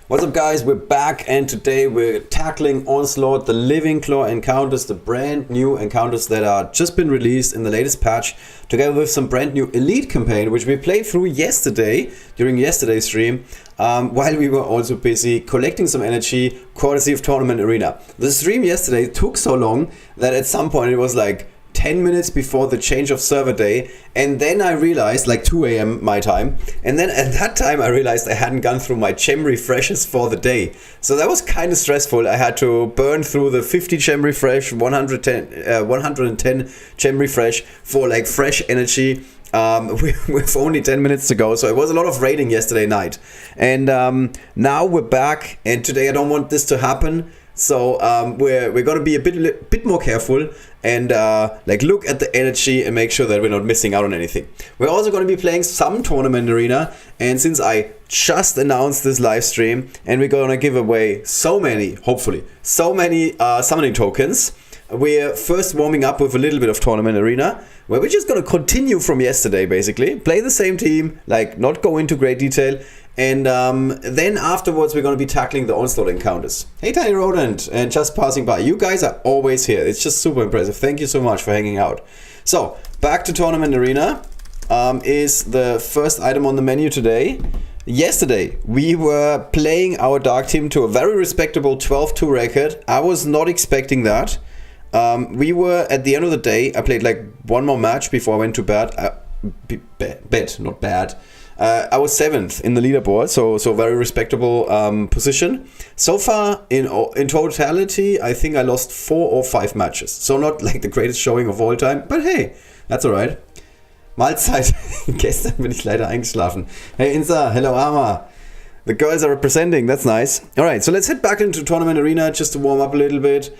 What's up guys, we're back and today we're tackling Onslaught, the LIVINGCLAW Encounters, the brand new encounters that are just been released in the latest patch, together with some brand new Elite campaign which we played through yesterday, during yesterday's stream, while we were also busy collecting some energy courtesy of Tournament Arena. The stream yesterday took so long that at some point it was like 10 minutes before the change of server day, and then I realized, like 2 AM my time, and then at that time I realized I hadn't gone through my gem refreshes for the day. So that was kind of stressful. I had to burn through the 50 gem refresh, 110 gem refresh for like fresh energy with only 10 minutes to go. So it was a lot of raiding yesterday night. And now we're back, and today I don't want this to happen. So we're gonna be a bit more careful and like look at the energy and make sure that we're not missing out on anything. We're also gonna be playing some Tournament Arena, and since I just announced this live stream and we're gonna give away so many, hopefully, so many summoning tokens, we're first warming up with a little bit of Tournament Arena, where we're just gonna continue from yesterday basically, play the same team, like not go into great detail. And then afterwards we're going to be tackling the Onslaught Encounters. Hey Tiny Rodent, and just passing by. You guys are always here. It's just super impressive. Thank you so much for hanging out. So, back to Tournament Arena is the first item on the menu today. Yesterday we were playing our Dark Team to a very respectable 12-2 record. I was not expecting that. We were, at the end of the day, I played like one more match before I went to bed. Not bad. I was 7th in the leaderboard, so very respectable position. So far, in totality, I think I lost 4 or 5 matches. So not like the greatest showing of all time, but hey, that's alright. Mahlzeit. Gestern bin ich leider eingeschlafen. Hey Insa, hello Ama. The girls are representing, that's nice. Alright, so let's head back into Tournament Arena just to warm up a little bit.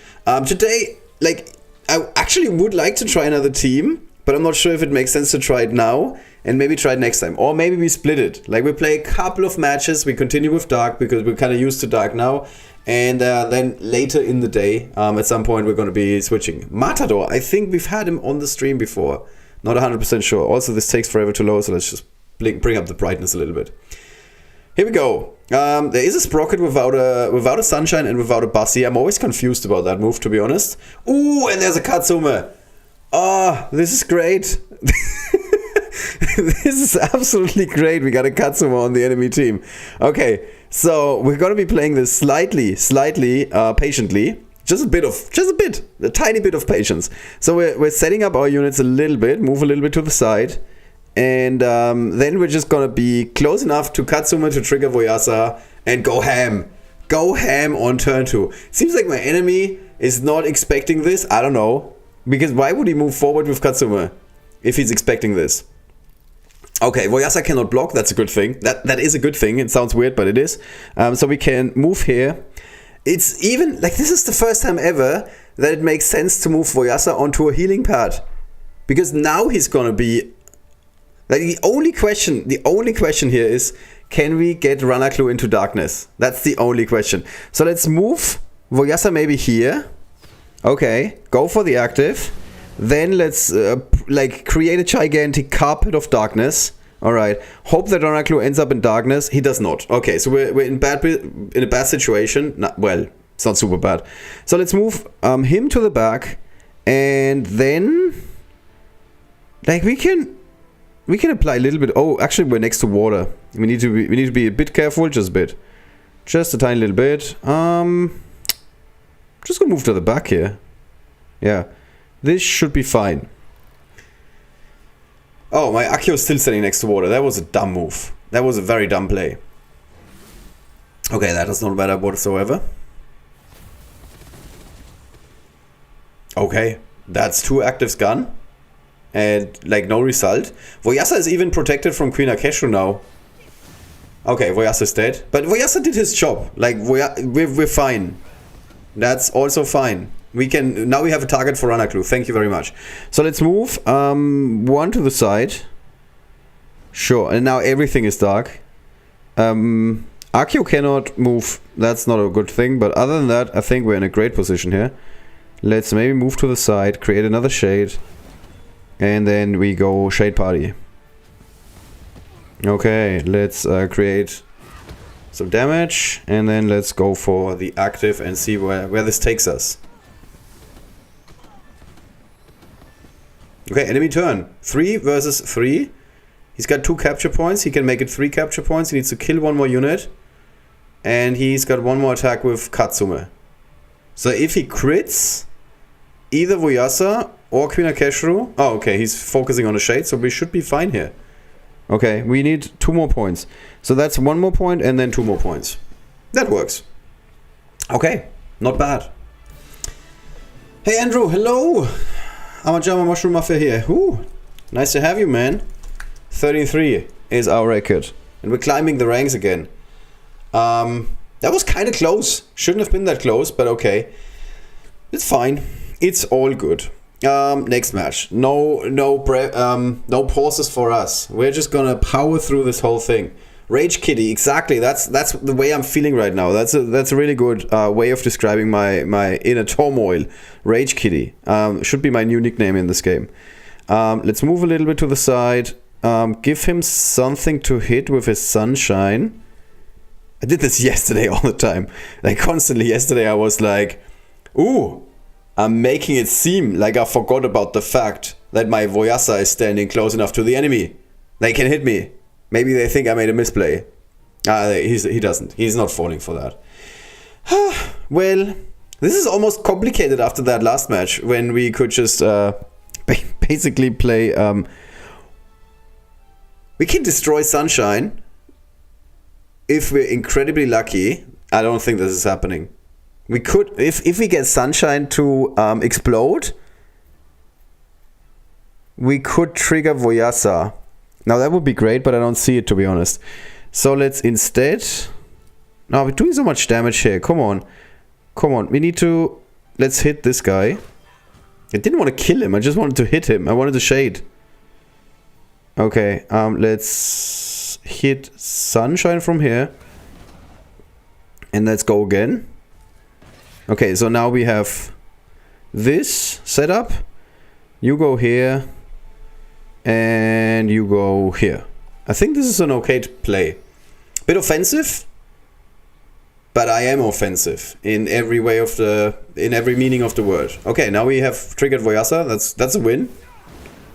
Today, like, I actually would like to try another team, but I'm not sure if it makes sense to try it now and maybe try it next time. Or maybe we split it. Like we play a couple of matches, we continue with Dark because we're kind of used to Dark now. And then later in the day, at some point, we're going to be switching. Matador, I think we've had him on the stream before. Not 100% sure. Also, this takes forever to load, so let's just bring up the brightness a little bit. Here we go. There is a Sprocket without a Sunshine and without a Bussy. I'm always confused about that move, to be honest. Ooh, and there's a Katsume. Oh, this is great. This is absolutely great. We got a Katsume on the enemy team. Okay, so we're going to be playing this slightly patiently. Just a tiny bit of patience. So we're setting up our units a little bit, move a little bit to the side. And then we're just going to be close enough to Katsume to trigger Voyasa and go ham. Go ham on turn 2. Seems like my enemy is not expecting this. I don't know. Because why would he move forward with Katsume if he's expecting this? Okay, Voyasa cannot block. That's a good thing. That is a good thing. It sounds weird, but it is. So we can move here. It's even, like, this is the first time ever that it makes sense to move Voyasa onto a healing pad. Because now he's gonna be... Like, the only question here is, can we get Ranaklu into darkness? That's the only question. So let's move Voyasa maybe here. Okay, go for the active. Then let's like create a gigantic carpet of darkness. All right. Hope that Ranaklu ends up in darkness. He does not. Okay, so we're in a bad situation. Well, it's not super bad. So let's move him to the back, and then like we can apply a little bit. Oh, actually, we're next to water. We need to be a bit careful, just a tiny little bit. Just gonna move to the back here. Yeah, this should be fine. Oh, my Akio is still standing next to water. That was a dumb move. That was a very dumb play. Okay, that is not bad whatsoever. Okay, that's 2 actives gone. And, like, no result. Voyasa is even protected from Queen Akeshu now. Okay, Voyasa is dead. But Voyasa did his job. Like, we're fine. That's also fine. Now we have a target for Ranaklu. Thank you very much. So let's move one to the side. Sure, and now everything is dark. Akio cannot move. That's not a good thing, but other than that, I think we're in a great position here. Let's maybe move to the side, create another shade, and then we go shade party. Okay, let's create some damage, and then let's go for the active and see where this takes us. Okay, enemy turn. 3 versus 3. He's got 2 capture points. He can make it 3 capture points. He needs to kill 1 more unit. And he's got 1 more attack with Katsume. So if he crits, either Voyasa or Queen Akeshru. Oh, okay, he's focusing on a shade, so we should be fine here. Okay, we need 2 more points. So that's 1 more point and then 2 more points. That works. Okay, not bad. Hey Andrew, hello! Amajama Mushroom Mafia here. Ooh, nice to have you, man. 33 is our record. And we're climbing the ranks again. That was kind of close. Shouldn't have been that close, but okay. It's fine. It's all good. Next match. No pauses for us. We're just gonna power through this whole thing. Rage Kitty, exactly. That's the way I'm feeling right now. That's a really good way of describing my inner turmoil. Rage Kitty should be my new nickname in this game. Let's move a little bit to the side. Give him something to hit with his sunshine. I did this yesterday all the time. Like constantly yesterday I was like, ooh, I'm making it seem like I forgot about the fact that my Voyasa is standing close enough to the enemy. They can hit me. Maybe they think I made a misplay. He doesn't. He's not falling for that. Well, this is almost complicated after that last match when we could just basically play... we can destroy Sunshine if we're incredibly lucky. I don't think this is happening. We could... If we get Sunshine to explode, we could trigger Voyasa. Now that would be great, but I don't see it, to be honest. So let's instead... No, we're doing so much damage here. Come on. Come on. We need to... Let's hit this guy. I didn't want to kill him. I just wanted to hit him. I wanted to shade. Okay. Let's hit Sunshine from here. And let's go again. Okay, so now we have this set up. You go here. And you go here. I think this is an okay play. Bit offensive, but I am offensive in every way of in every meaning of the word. Okay, now we have triggered Voyasa. That's a win.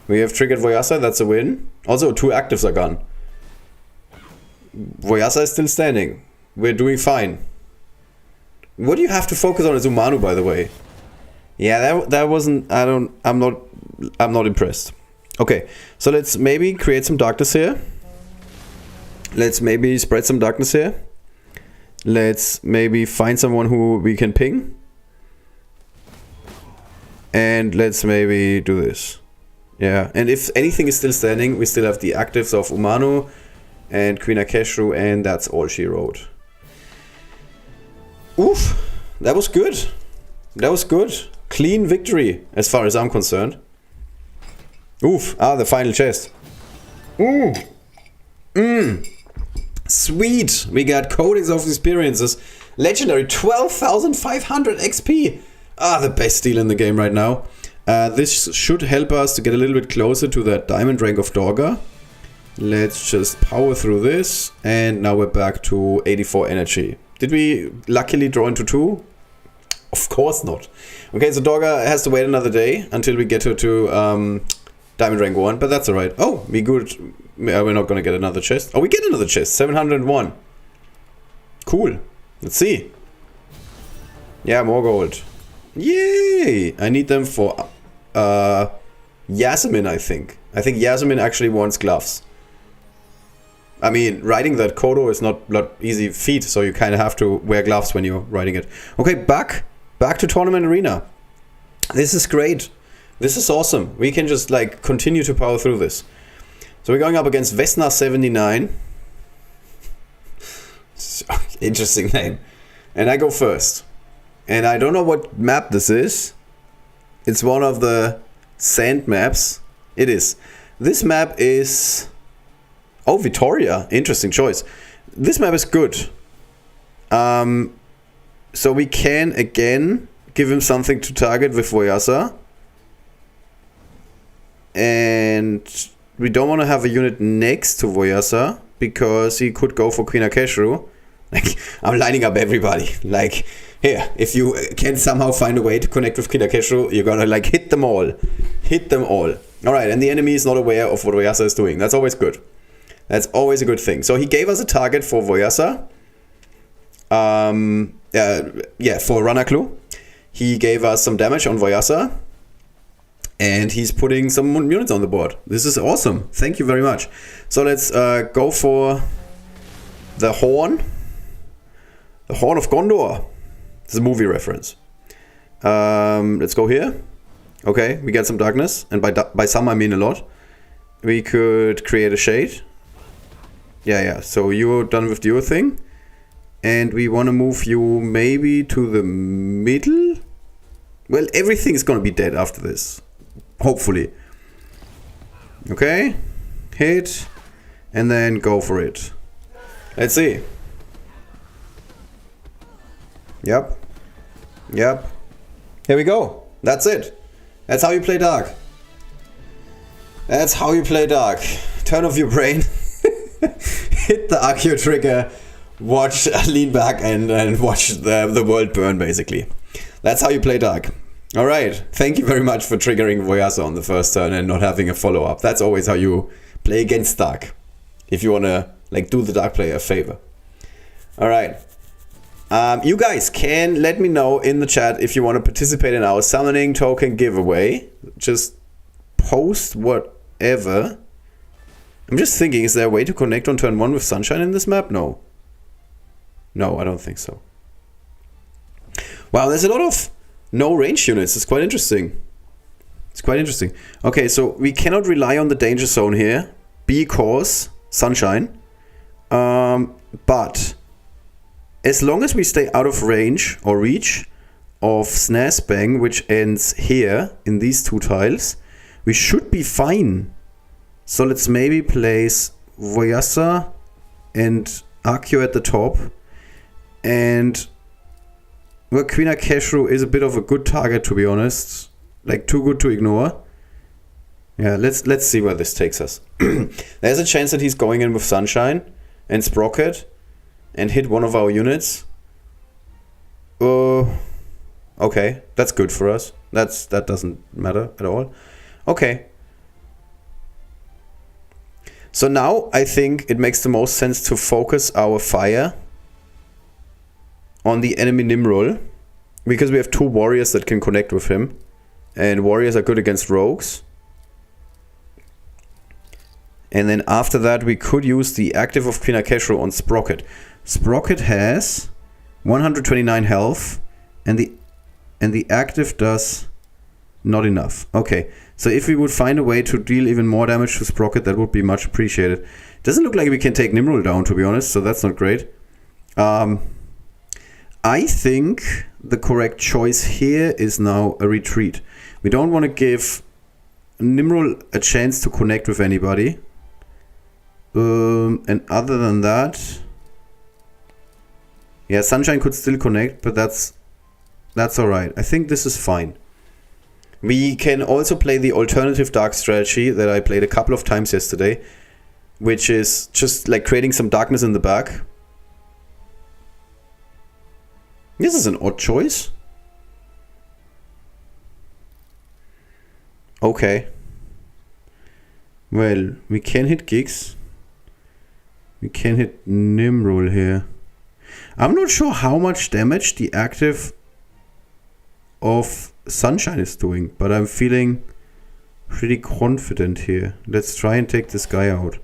We have triggered Voyasa. That's a win. Also, 2 actives are gone. Voyasa is still standing. We're doing fine. What do you have to focus on is Umanu, by the way. Yeah, that wasn't. I'm not impressed. Okay, so let's maybe create some darkness here. Let's maybe spread some darkness here. Let's maybe find someone who we can ping. And let's maybe do this. Yeah, and if anything is still standing, we still have the actives of Umanu and Queen Akeshru, and that's all she wrote. Oof, that was good. That was good. Clean victory, as far as I'm concerned. Oof, the final chest. Ooh. Sweet. We got Codex of Experiences. Legendary 12,500 XP. The best deal in the game right now. This should help us to get a little bit closer to that diamond rank of Dorga. Let's just power through this. And now we're back to 84 energy. Did we luckily draw into 2? Of course not. Okay, so Dorga has to wait another day until we get her to... Diamond rank 1, but that's alright. Oh, we good. We're not gonna get another chest. Oh, we get another chest. 701. Cool. Let's see. Yeah, more gold. Yay! I need them for Yasmin, I think. I think Yasmin actually wants gloves. I mean, riding that Kodo is not easy feat, so you kind of have to wear gloves when you're riding it. Okay, back to Tournament Arena. This is great. This is awesome. We can just like continue to power through this. So we're going up against Vesna 79. Interesting name. And I go first. And I don't know what map this is. It's one of the sand maps. It is. This map is... Oh, Vitoria. Interesting choice. This map is good. So we can again give him something to target with Voyasa. And we don't want to have a unit next to Voyasa because he could go for Queen Akeshru. Like, I'm lining up everybody. Like, here, if you can somehow find a way to connect with Kinakeshu, you're gonna like hit them all. Hit them all. Alright, and the enemy is not aware of what Voyasa is doing. That's always good. That's always a good thing. So he gave us a target for Voyasa. For Ranaklu. He gave us some damage on Voyasa. And he's putting some units on the board. This is awesome. Thank you very much. So let's go for the Horn. The Horn of Gondor. This is a movie reference. Let's go here. Okay, we get some darkness. And by some I mean a lot. We could create a shade. Yeah. So you're done with your thing. And we want to move you maybe to the middle. Well, everything's gonna be dead after this. Hopefully. Okay. Hit. And then go for it. Let's see. Yep. Here we go. That's it. That's how you play Dark. That's how you play Dark. Turn off your brain. Hit the Accio trigger. Watch, lean back and watch the world burn, basically. That's how you play Dark. Alright, thank you very much for triggering Voyasa on the first turn and not having a follow-up. That's always how you play against Dark. If you want to like do the Dark player a favor. Alright. You guys can let me know in the chat if you want to participate in our summoning token giveaway. Just post whatever. I'm just thinking, is there a way to connect on turn 1 with Sunshine in this map? No. No, I don't think so. Wow, there's a lot of no range units. It's quite interesting. Okay, so we cannot rely on the danger zone here because Sunshine. But as long as we stay out of range or reach of Snazbang, which ends here in these 2 tiles, we should be fine. So let's maybe place Voyasa and Accio at the top. And well, Queen Akeshru is a bit of a good target, to be honest. Like, too good to ignore. Yeah, let's see where this takes us. There's a chance that he's going in with Sunshine and Sprocket and hit one of our units. Okay, that's good for us. That doesn't matter at all. Okay. So now I think it makes the most sense to focus our fire on the enemy Nimrul, because we have 2 warriors that can connect with him, and warriors are good against rogues. And then after that we could use the active of Queen Akeshru on Sprocket. Sprocket has 129 health, and the active does not enough. Okay, so if we would find a way to deal even more damage to Sprocket, that would be much appreciated. Doesn't look like we can take Nimrul down, to be honest, so that's not great. I think the correct choice here is now a retreat. We don't want to give Nimrul a chance to connect with anybody. And other than that, yeah, Sunshine could still connect, but that's alright. I think this is fine. We can also play the alternative Dark strategy that I played a couple of times yesterday, which is just like creating some darkness in the back. This is an odd choice. Okay. Well, we can hit Giggs. We can hit Nimrul here. I'm not sure how much damage the active of Sunshine is doing, but I'm feeling pretty confident here. Let's try and take this guy out.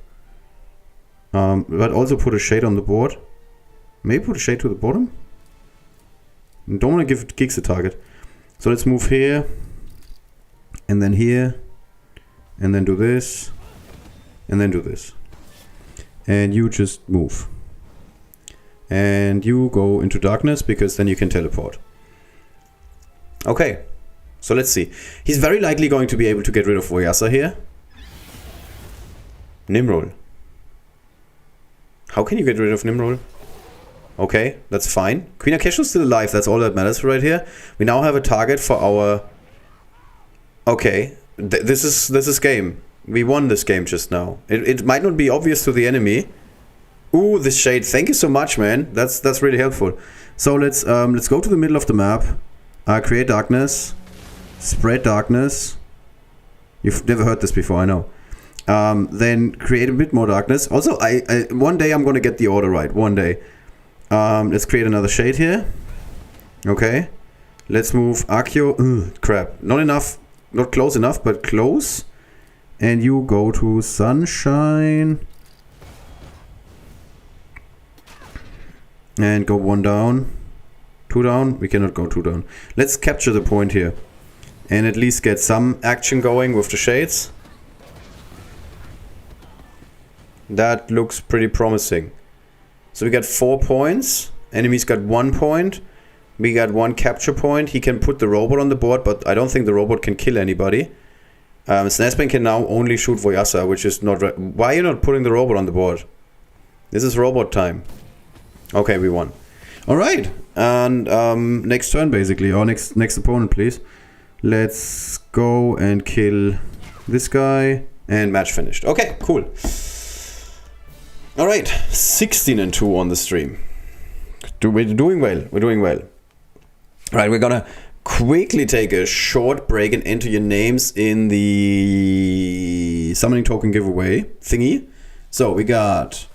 But also put a shade on the board. Maybe put a shade to the bottom. Don't want to give Giggs a target. So let's move here. And then here. And then do this. And then do this. And you just move. And you go into darkness, because then you can teleport. Okay. So let's see. He's very likely going to be able to get rid of Voyasa here. Nimrul. How can you get rid of Nimrul? Okay, that's fine. Queen Akeshu is still alive, that's all that matters right here. We now have a target for our... Okay, this is game. We won this game just now. It might not be obvious to the enemy. Ooh, this shade. Thank you so much, man. That's really helpful. So let's go to the middle of the map. Create darkness. Spread darkness. You've never heard this before, I know. Then create a bit more darkness. Also, one day I'm gonna get the order right. One day. Let's create another shade here. Okay. Let's move Accio. Crap. Not enough. Not close enough, but close. And you go to Sunshine. And go 1 down. 2 down. We cannot go 2 down. Let's capture the point here. And at least get some action going with the shades. That looks pretty promising. So we got 4 points. Enemy's got 1 point. We got 1 capture point. He can put the robot on the board, but I don't think the robot can kill anybody. Snazbang can now only shoot Voyasa, which is not... Why are you not putting the robot on the board? This is robot time. Okay, we won. Alright. And next turn, basically. Or next opponent, please. Let's go and kill this guy. And match finished. Okay, cool. Alright. 16-2 on the stream. We're doing well. We're doing well. Alright, we're gonna quickly take a short break and enter your names in the summoning token giveaway thingy. So we got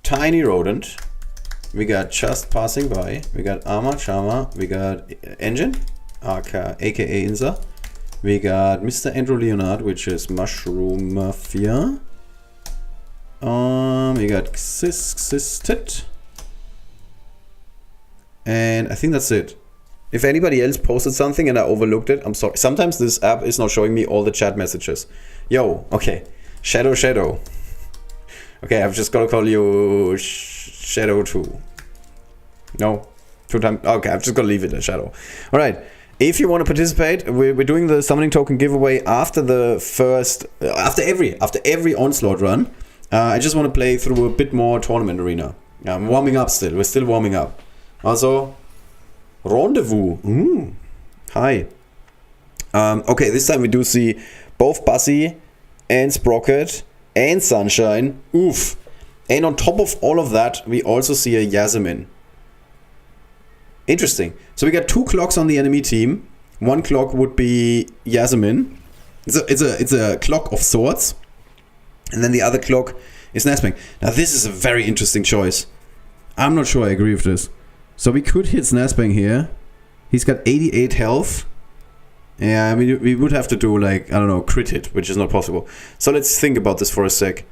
Tiny Rodent, we got Just Passing By, we got Arma Chama, we got Engine, aka Inza, we got Mr. Andrew Leonard, which is Mushroom Mafia, we got Xistit, and I think that's it. If anybody else posted something and I overlooked it, I'm sorry. Sometimes this app is not showing me all the chat messages. Yo, okay. Shadow. Okay, I've just got to call you Shadow 2. No? 2 times. Okay, I've just got to leave it at Shadow. Alright. If you want to participate, we're doing the summoning token giveaway after the first... After every Onslaught run. I just want to play through a bit more Tournament Arena. I'm warming up still. We're still warming up. Also... Rendezvous. Hi. Okay, this time we do see both Buzzy and Sprocket and Sunshine. Oof. And on top of all of that, we also see a Yasmin. Interesting. So we got 2 clocks on the enemy team. 1 clock would be Yasmin. It's a clock of sorts. And then the other clock is Snazbang. Now this is a very interesting choice. I'm not sure I agree with this. So we could hit Snazbang here. He's got 88 health. Yeah, I mean, we would have to do, like, I don't know, crit hit, which is not possible. So let's think about this for a sec.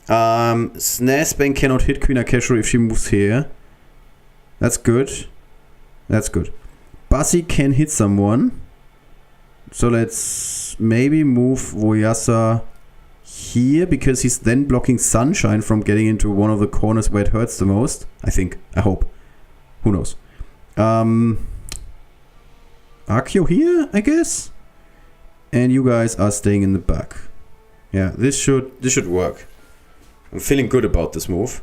Snazbang cannot hit Queen Akeshru if she moves here. That's good. That's good. Buzzy can hit someone. So let's maybe move Voyasa here, because he's then blocking Sunshine from getting into one of the corners where it hurts the most. I think. I hope. Who knows? Accio here, I guess? And you guys are staying in the back. Yeah, this should work. I'm feeling good about this move.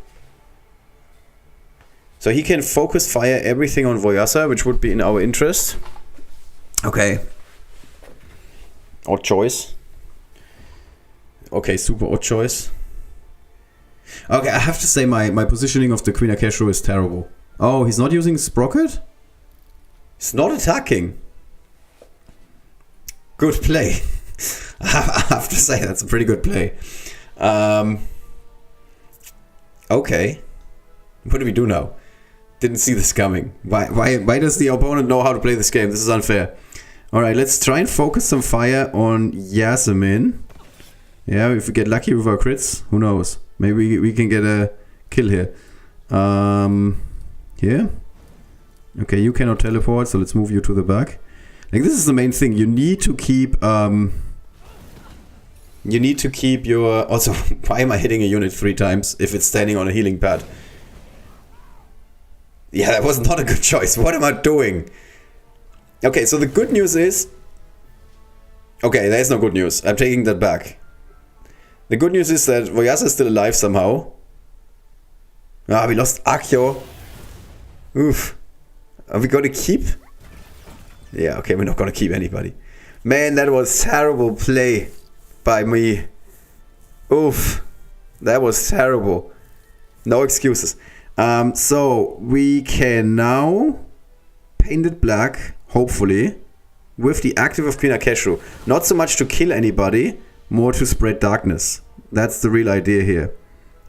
So he can focus fire everything on Voyasa, which would be in our interest. Okay. Odd choice. Okay, super odd choice. Okay, I have to say my positioning of the Queen Akeshru is terrible. Oh, he's not using Sprocket? He's not attacking. Good play. I have to say, that's a pretty good play. Okay. What do we do now? Didn't see this coming. Why does the opponent know how to play this game? This is unfair. Alright, let's try and focus some fire on Yasmin. Yeah, if we get lucky with our crits, who knows? Maybe we can get a kill here. Here. Okay, you cannot teleport, so let's move you to the back. Like, this is the main thing. You need to keep your... Also, why am I hitting a unit 3 times if it's standing on a healing pad? Yeah, that was not a good choice. What am I doing? Okay, so the good news is... Okay, there's no good news. I'm taking that back. The good news is that Voyasa is still alive somehow. Ah, we lost Accio. Oof. Are we gonna keep? Yeah, okay, we're not gonna keep anybody. Man, that was terrible play by me. Oof. That was terrible. No excuses. So we can now paint it black, hopefully, with the active of Queen Akeshu. Not so much to kill anybody, more to spread darkness. That's the real idea here.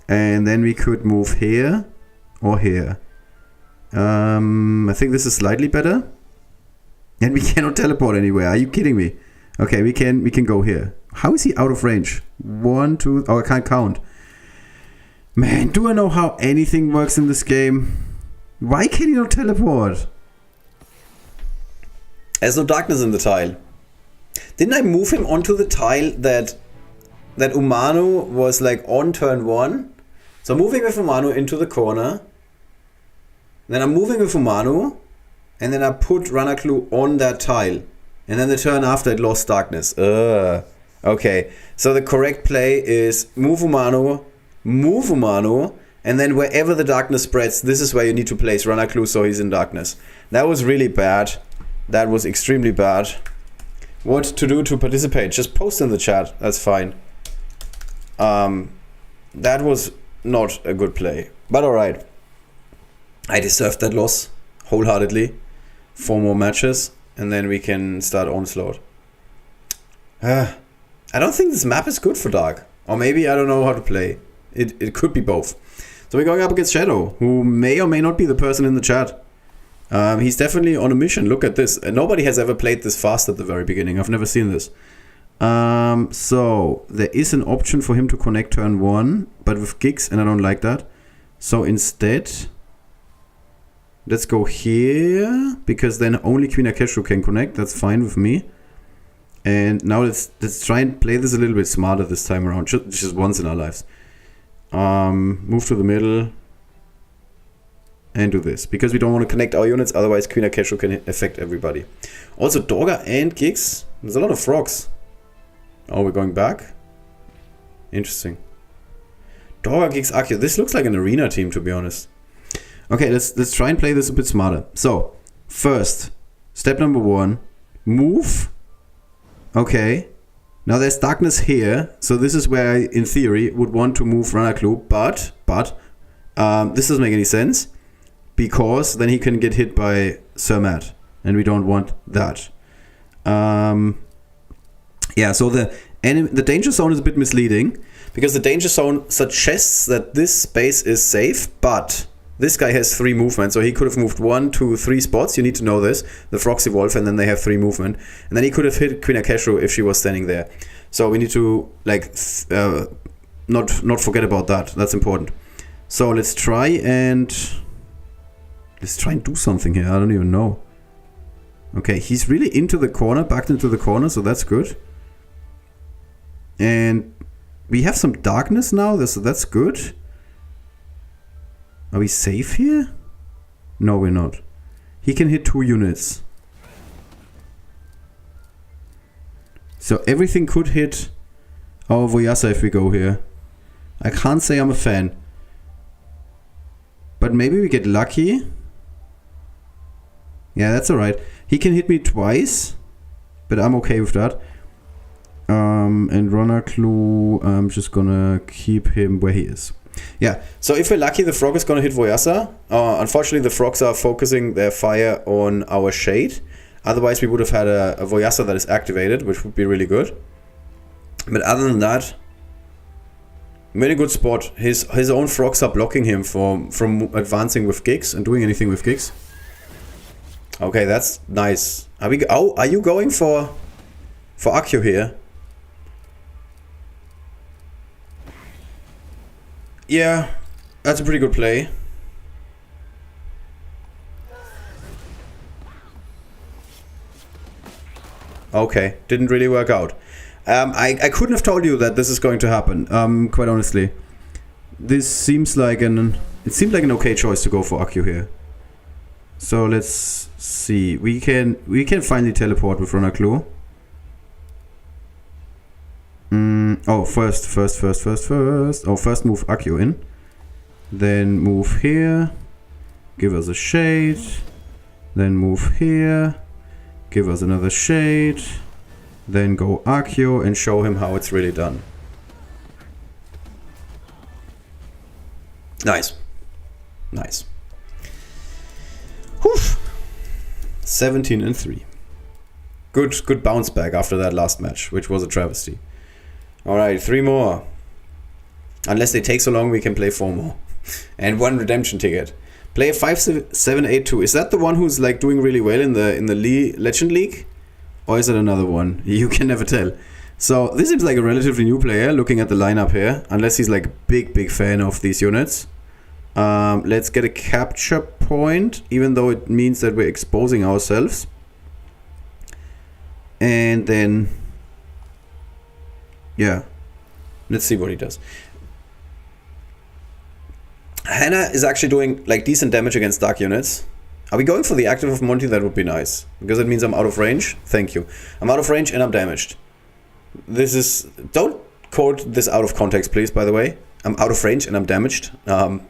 And then we could move here or here. I think this is slightly better. And we cannot teleport anywhere. Are you kidding me? Okay, we can go here. How is he out of range? 1, 2... Oh, I can't count. Man, do I know how anything works in this game? Why can he not teleport? There's no darkness in the tile. Didn't I move him onto the tile that Umanu was like on turn 1? So I'm moving with Umanu into the corner. Then I'm moving with Umanu. And then I put Ranaklu on that tile. And then the turn after it lost darkness. Okay. So the correct play is move Umanu, and then wherever the darkness spreads, this is where you need to place Ranaklu so he's in darkness. That was really bad. That was extremely bad. What to do to participate? Just post in the chat. That's fine. That was not a good play. But alright. I deserved that loss wholeheartedly. 4 more matches, and then we can start Onslaught. I don't think this map is good for Dark. Or maybe I don't know how to play. It could be both. So we're going up against Shadow, who may or may not be the person in the chat. He's definitely on a mission. Look at this. Nobody has ever played this fast at the very beginning. I've never seen this. So there is an option for him to connect turn 1, but with gigs, and I don't like that. So instead, let's go here, because then only Queen Akeshu can connect. That's fine with me. And now let's try and play this a little bit smarter this time around, just once in our lives. Move to the middle and do this, because we don't want to connect our units, otherwise Queen Akeshu can affect everybody. Also Dorga and Giggs. There's a lot of frogs. Oh, we're going back? Interesting. Dorga, Giggs, Akio. This looks like an arena team, to be honest. Okay, let's try and play this a bit smarter. So, first, step number 1, move. Okay. Now there's darkness here, so this is where I, in theory, would want to move Ranaklu, but this doesn't make any sense, because then he can get hit by Sir Matt, and we don't want that. Yeah, so the danger zone is a bit misleading, because the danger zone suggests that this space is safe, but this guy has 3 movement, so he could have moved 1, 2, 3 spots. You need to know this. The frogs evolve, and then they have 3 movement. And then he could have hit Queen Akeshu if she was standing there. So we need to not forget about that. That's important. So let's try and do something here. I don't even know. Okay, he's really into the corner, backed into the corner, so that's good. And we have some darkness now, so that's good. Are we safe here? No, we're not. He can hit 2 units. So everything could hit our Voyasa if we go here. I can't say I'm a fan. But maybe we get lucky. Yeah, that's alright. He can hit me twice, but I'm okay with that. And Ranaklu, I'm just gonna keep him where he is. Yeah, so if we're lucky, the frog is going to hit Voyasa. Unfortunately, the frogs are focusing their fire on our shade. Otherwise, we would have had a Voyasa that is activated, which would be really good. But other than that, I'm in a good spot. His own frogs are blocking him from advancing with gigs and doing anything with gigs. Okay, that's nice. Are you going for Akio here? Yeah, that's a pretty good play. Okay, didn't really work out. I couldn't have told you that this is going to happen, quite honestly. This seems like it seemed like an okay choice to go for Akio here. So let's see. We can finally teleport with Ranaklu. Oh, first. Oh, first move Akio in. Then move here. Give us a shade. Then move here. Give us another shade. Then go Akio and show him how it's really done. Nice. Nice. Whew. 17-3. Good bounce back after that last match, which was a travesty. Alright, 3 more. Unless they take so long, we can play 4 more. And 1 redemption ticket. Player 5782. Is that the one who's like doing really well in the Legend League? Or is it another one? You can never tell. So this seems like a relatively new player looking at the lineup here. Unless he's like a big fan of these units. Let's get a capture point, even though it means that we're exposing ourselves. And then, yeah, let's see what he does. Hannah is actually doing like decent damage against dark units. Are we going for the active of Monty? That would be nice, because it means I'm out of range. Thank you. I'm out of range and I'm damaged. This is, don't quote this out of context, please, by the way. I'm out of range and I'm damaged.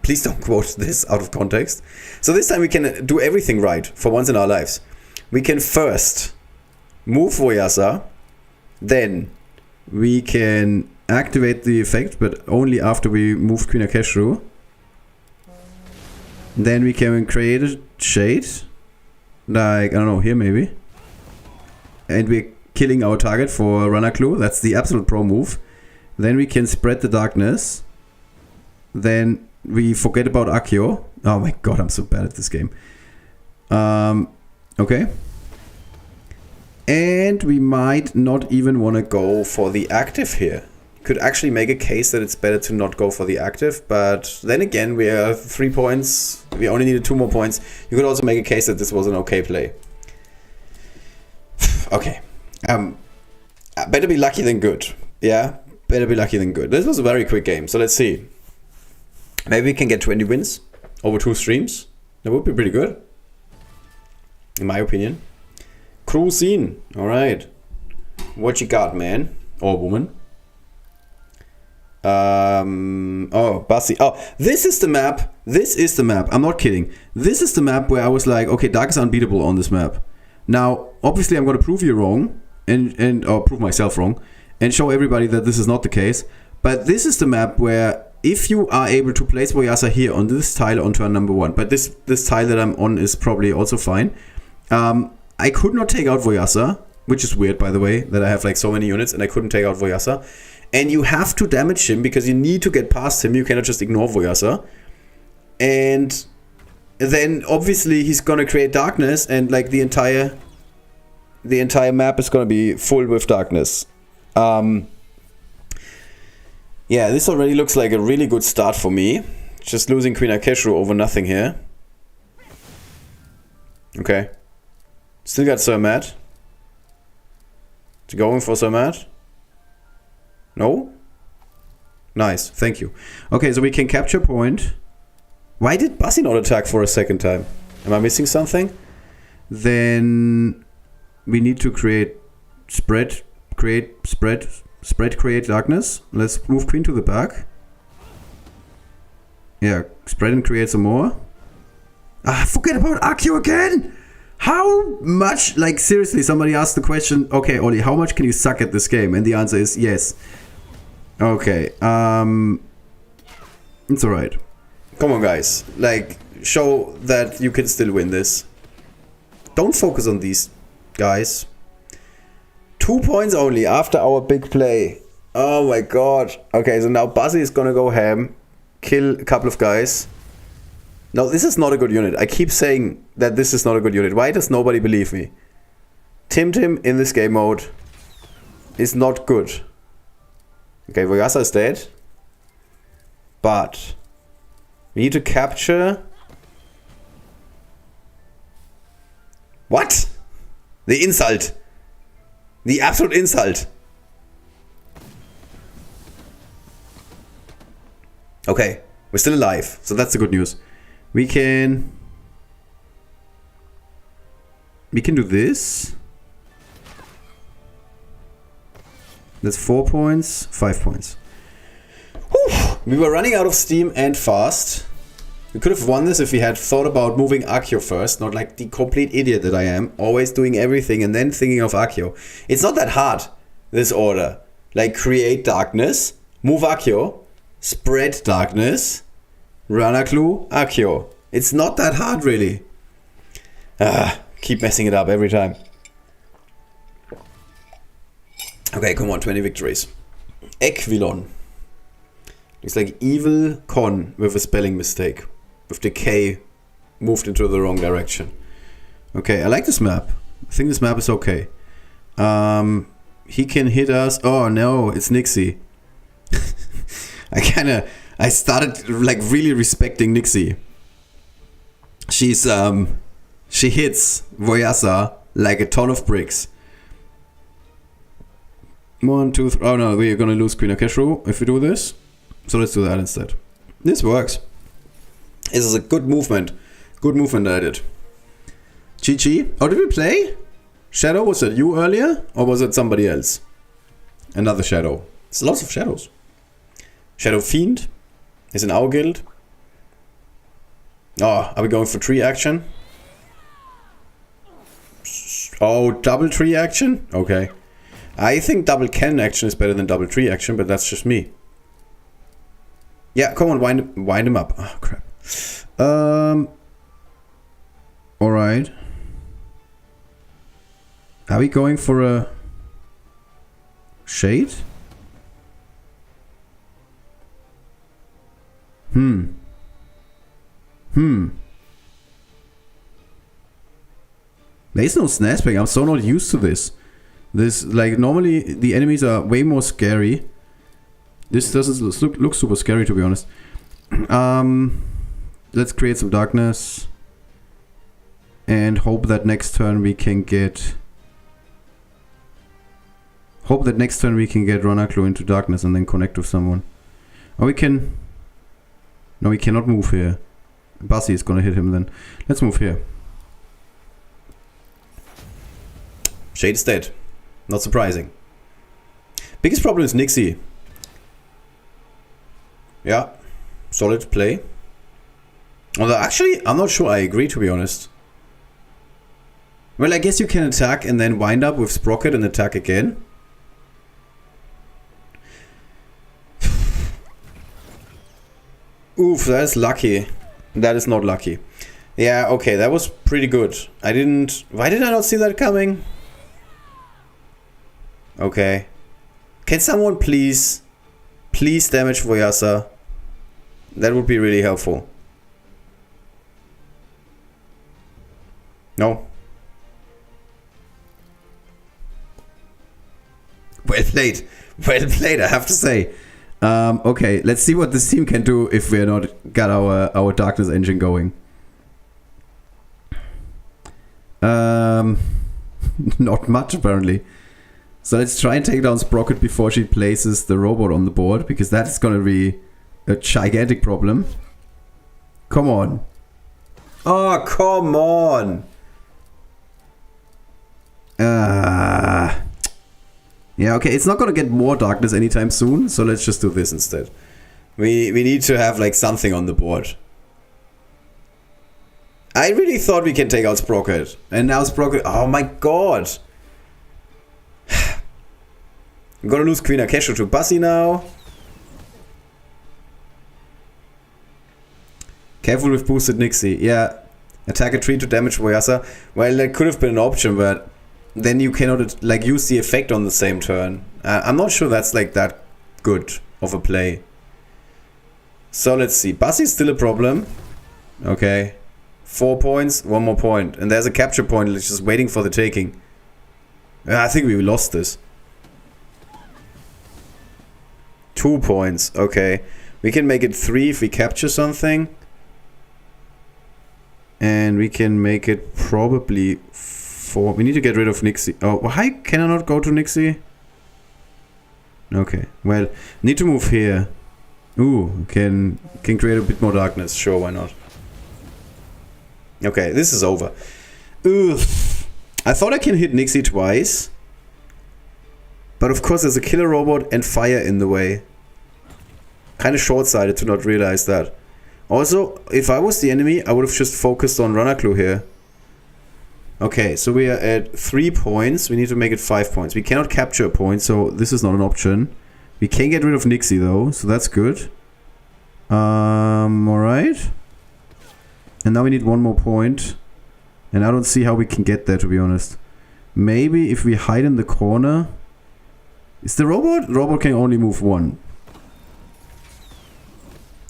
Please don't quote this out of context. So this time we can do everything right for once in our lives. We can first move Voyasa, then we can activate the effect, but only after we move Queen Akeshru. Then we can create a shade, like, I don't know, here maybe. And we're killing our target for Runner Clue. That's the absolute pro move. Then we can spread the darkness. Then we forget about Accio. Oh my god, I'm so bad at this game. Okay. And we might not even want to go for the active here. Could actually make a case that it's better to not go for the active, but then again, we are 3 points. We only needed 2 more points. You could also make a case that this was an okay play. Okay. Better be lucky than good. Yeah, better be lucky than good. This was a very quick game, so let's see. Maybe we can get 20 wins over 2 streams. That would be pretty good, in my opinion. Crew scene. Alright. What you got, man? Or woman? Oh, Bassi. Oh, this is the map. This is the map. I'm not kidding. This is the map where I was like, okay, Dark is unbeatable on this map. Now, obviously, I'm going to prove you wrong, or prove myself wrong, and show everybody that this is not the case. But this is the map where if you are able to place Voyasa here on this tile on turn number 1, but this tile that I'm on is probably also fine. I could not take out Voyasa, which is weird, by the way, that I have like so many units and I couldn't take out Voyasa. And you have to damage him because you need to get past him. You cannot just ignore Voyasa. And then obviously he's gonna create darkness, and like the entire map is gonna be full with darkness. Yeah, this already looks like a really good start for me. Just losing Queen Akeshru over nothing here. Okay. Still got Sir Matt. Going for Sir Matt? No? Nice, thank you. Okay, so we can capture point. Why did Bassi not attack for a second time? Am I missing something? Then we need to create create darkness. Let's move Queen to the back. Yeah, spread and create some more. Ah, forget about Accio again! How much, like seriously, somebody asked the question, okay, Ollie, how much can you suck at this game? And the answer is yes. Okay, it's alright. Come on, guys. Like, show that you can still win this. Don't focus on these guys. 2 points only after our big play. Oh my god. Okay, so now Bassi is gonna go ham, kill a couple of guys. No, this is not a good unit. I keep saying that this is not a good unit. Why does nobody believe me? Tim in this game mode is not good. Okay, Voyasa is dead. But we need to capture... What? The insult. The absolute insult. Okay, we're still alive, so that's the good news. We can do this. That's 4 points, 5 points. Whew. We were running out of steam and fast. We could have won this if we had thought about moving Accio first, not like the complete idiot that I am, always doing everything and then thinking of Accio. It's not that hard, this order. Like, create darkness, move Accio, spread darkness, Ranaklu, Akio. It's not that hard, really. Keep messing it up every time. Okay, come on, 20 victories. Equilon. Looks like Evil Con with a spelling mistake. With the K moved into the wrong direction. Okay, I like this map. I think this map is okay. He can hit us. Oh no, it's Nixie. I started like really respecting Nixie. She hits Voyasa like a ton of bricks. 1, 2, 3. Oh no, we're gonna lose Queen Akeshu if we do this. So let's do that instead. This works. This is a good movement. Good movement that I did. GG. Oh, did we play? Shadow, was it you earlier? Or was it somebody else? Another Shadow. It's lots of Shadows. Shadow Fiend is in our guild. Oh, are we going for tree action? Oh, double tree action? Okay. I think double cannon action is better than double tree action, but that's just me. Yeah, come on, wind him up. Oh, crap. Alright. Are we going for a shade? There's no snazbang. I'm so not used to this. This, like, normally the enemies are way more scary. This doesn't look super scary, to be honest. Let's create some darkness. And hope that next turn we can get... Hope that next turn we can get Ranaklu into darkness and then connect with someone. Or we can... No, we cannot move here. Bassi is gonna hit him then. Let's move here. Shade is dead. Not surprising. Biggest problem is Nixie. Yeah. Solid play. Although actually, I'm not sure I agree, to be honest. Well, I guess you can attack and then wind up with Sprocket and attack again. Oof, that is lucky. That is not lucky. Yeah, okay, that was pretty good. I didn't... Why did I not see that coming? Okay. Can someone please damage Voyasa? That would be really helpful. No. Well played. Well played, I have to say. Okay, let's see what this team can do if we're not got our darkness engine going. Not much apparently. So let's try and take down Sprocket before she places the robot on the board, because that's gonna be a gigantic problem. Come on. Oh, come on. Yeah, okay, it's not gonna get more darkness anytime soon, so let's just do this instead. We need to have like something on the board. I really thought we can take out Sprocket, and now Sprocket. Oh my god! I'm gonna lose Queen Akeshu to Bassi now. Careful with boosted Nixie. Yeah, attack a tree to damage Voyasa. Well, that could have been an option, but then you cannot like use the effect on the same turn. I'm not sure that's like that good of a play. So let's see. Bassi's still a problem. Okay. 4 points, 1 more point. And there's a capture point that's just waiting for the taking. I think we lost this. 2 points. Okay. We can make it 3 if we capture something. And we can make it probably 4. We need to get rid of Nixie. Oh, why can I not go to Nixie? Okay. Well, need to move here. Ooh, can create a bit more darkness. Sure, why not? Okay, this is over. Ugh. I thought I can hit Nixie twice. But of course there's a killer robot and fire in the way. Kind of short-sighted to not realize that. Also, if I was the enemy, I would have just focused on Ranaklu here. Okay, so we are at 3 points. We need to make it 5 points. We cannot capture a point, so this is not an option. We can get rid of Nixie though, so that's good. Alright. And now we need one more point. And I don't see how we can get there, to be honest. Maybe if we hide in the corner. Is the robot? The robot can only move one.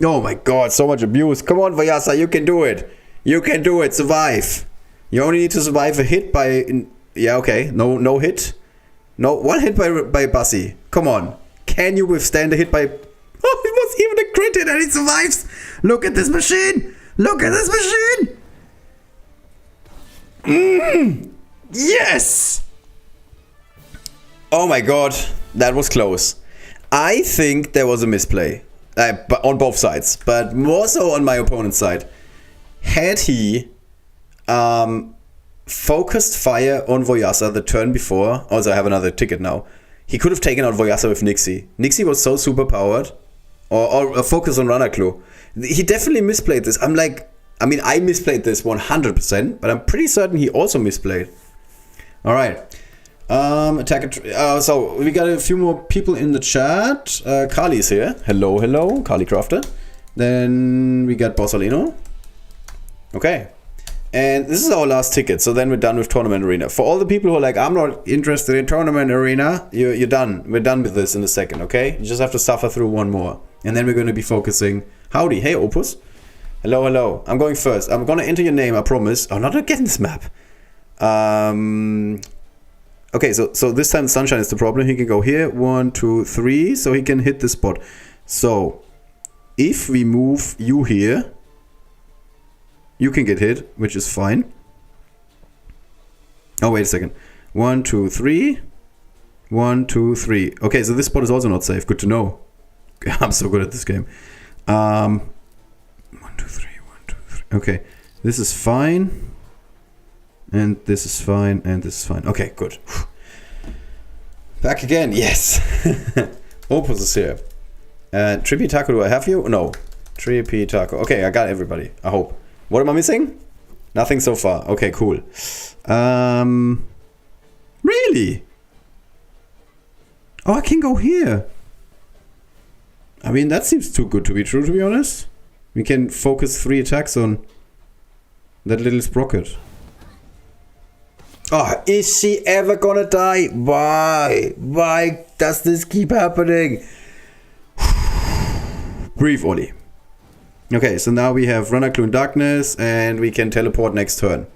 Oh my god, so much abuse. Come on, Vyasa, you can do it. You can do it. Survive. You only need to survive a hit by... Yeah, okay. No hit. No, one hit by Bussy. Come on. Can you withstand a hit by... Oh, it was even a crit hit and it survives. Look at this machine. Look at this machine. Yes. Oh my god. That was close. I think there was a misplay. On both sides. But more so on my opponent's side. Had he focused fire on Vyasa the turn before, also I have another ticket now, he could have taken out Vyasa with Nixie. Nixie was so super powered. Or focus on Ranaklu. He definitely misplayed this. I misplayed this 100%, but I'm pretty certain he also misplayed. Alright. So we got a few more people in the chat. Carly's here. Hello, Carly Crafter. Then we got Bossolino. Okay. And this is our last ticket, so then we're done with Tournament Arena. For all the people who are like, I'm not interested in Tournament Arena, you're done. We're done with this in a second, okay? You just have to suffer through one more. And then we're going to be focusing... Howdy, hey Opus. Hello. I'm going first. I'm going to enter your name, I promise. Oh, not again this map. Okay, so this time Sunshine is the problem. He can go here, 1, 2, 3, so he can hit this spot. So, if we move you here... You can get hit, which is fine. Oh, wait a second. 1, 2, 3. 1, 2, 3. Okay, so this spot is also not safe. Good to know. I'm so good at this game. 1, 2, 3. 1, 2, 3. Okay, this is fine. And this is fine. And this is fine. Okay, good. Back again. Yes. Opus is here. Trippy Taco, do I have you? No. Trippy Taco. Okay, I got everybody. I hope. What am I missing? Nothing so far. Okay, cool. Really? Oh, I can go here. I mean, that seems too good to be true, to be honest. We can focus 3 attacks on that little sprocket. Oh, is she ever gonna die? Why? Why does this keep happening? Breathe, Oli. Okay, so now we have Ranaklu in darkness and we can teleport next turn.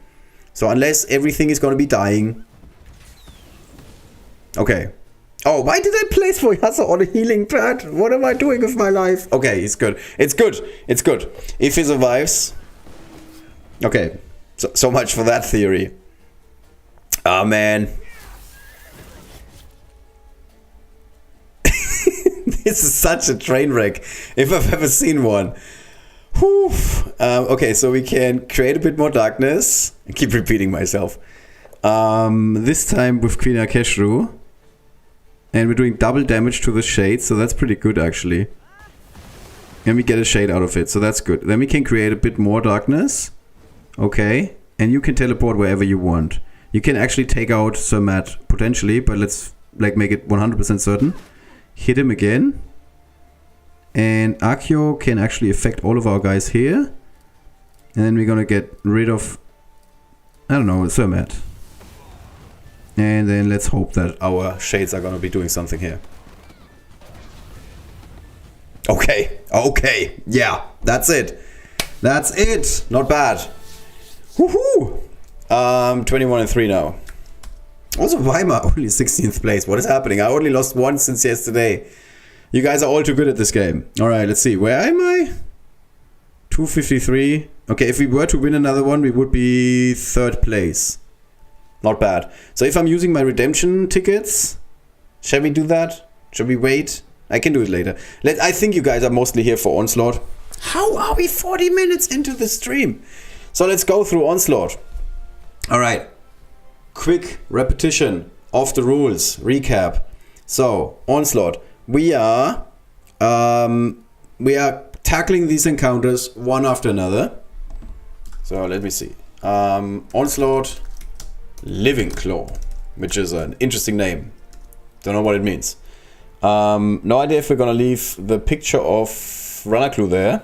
So unless everything is going to be dying. Okay. Oh, why did I place Vyasa on a healing pad? What am I doing with my life? Okay, it's good. It's good. It's good. If he survives. Okay, so much for that theory. Oh, man. This is such a train wreck. If I've ever seen one. Whew. Okay, so we can create a bit more darkness. I keep repeating myself. This time with Queen Akeshru. And we're doing double damage to the shade, so that's pretty good actually. And we get a shade out of it, so that's good. Then we can create a bit more darkness. Okay. And you can teleport wherever you want. You can actually take out Sir Matt potentially, but let's make it 100% certain. Hit him again. And Akio can actually affect all of our guys here. And then we're gonna get rid of, I don't know, Sir Matt. And then let's hope that our shades are gonna be doing something here. Okay, okay, yeah, that's it. That's it, not bad. Woohoo! 21 and 3 now. Also, why am I only 16th place? What is happening? I only lost once since yesterday. You guys are all too good at this game. Alright, let's see. Where am I? 253. Okay, if we were to win another one, we would be 3rd place. Not bad. So if I'm using my redemption tickets, shall we do that? Shall we wait? I can do it later. I think you guys are mostly here for Onslaught. How are we 40 minutes into the stream? So let's go through Onslaught. Alright. Quick repetition of the rules. Recap. So, Onslaught. We are tackling these encounters one after another. So let me see. Onslaught LIVINGCLAW, which is an interesting name. Don't know what it means. No idea if we're gonna leave the picture of Runner-Clue there.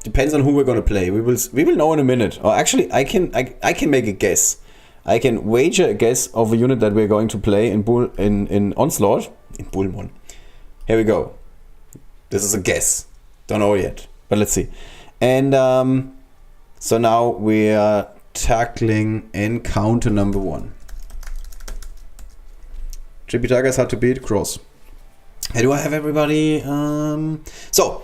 Depends on who we're gonna play. We will know in a minute. Or actually, I can make a guess. I can wager a guess of a unit that we're going to play in Onslaught. In Bullmon. Here we go. This is a guess. Don't know yet, but let's see. And so now we are tackling encounter number 1. Tributaga is hard to beat. Cross. Hey, do I have everybody? So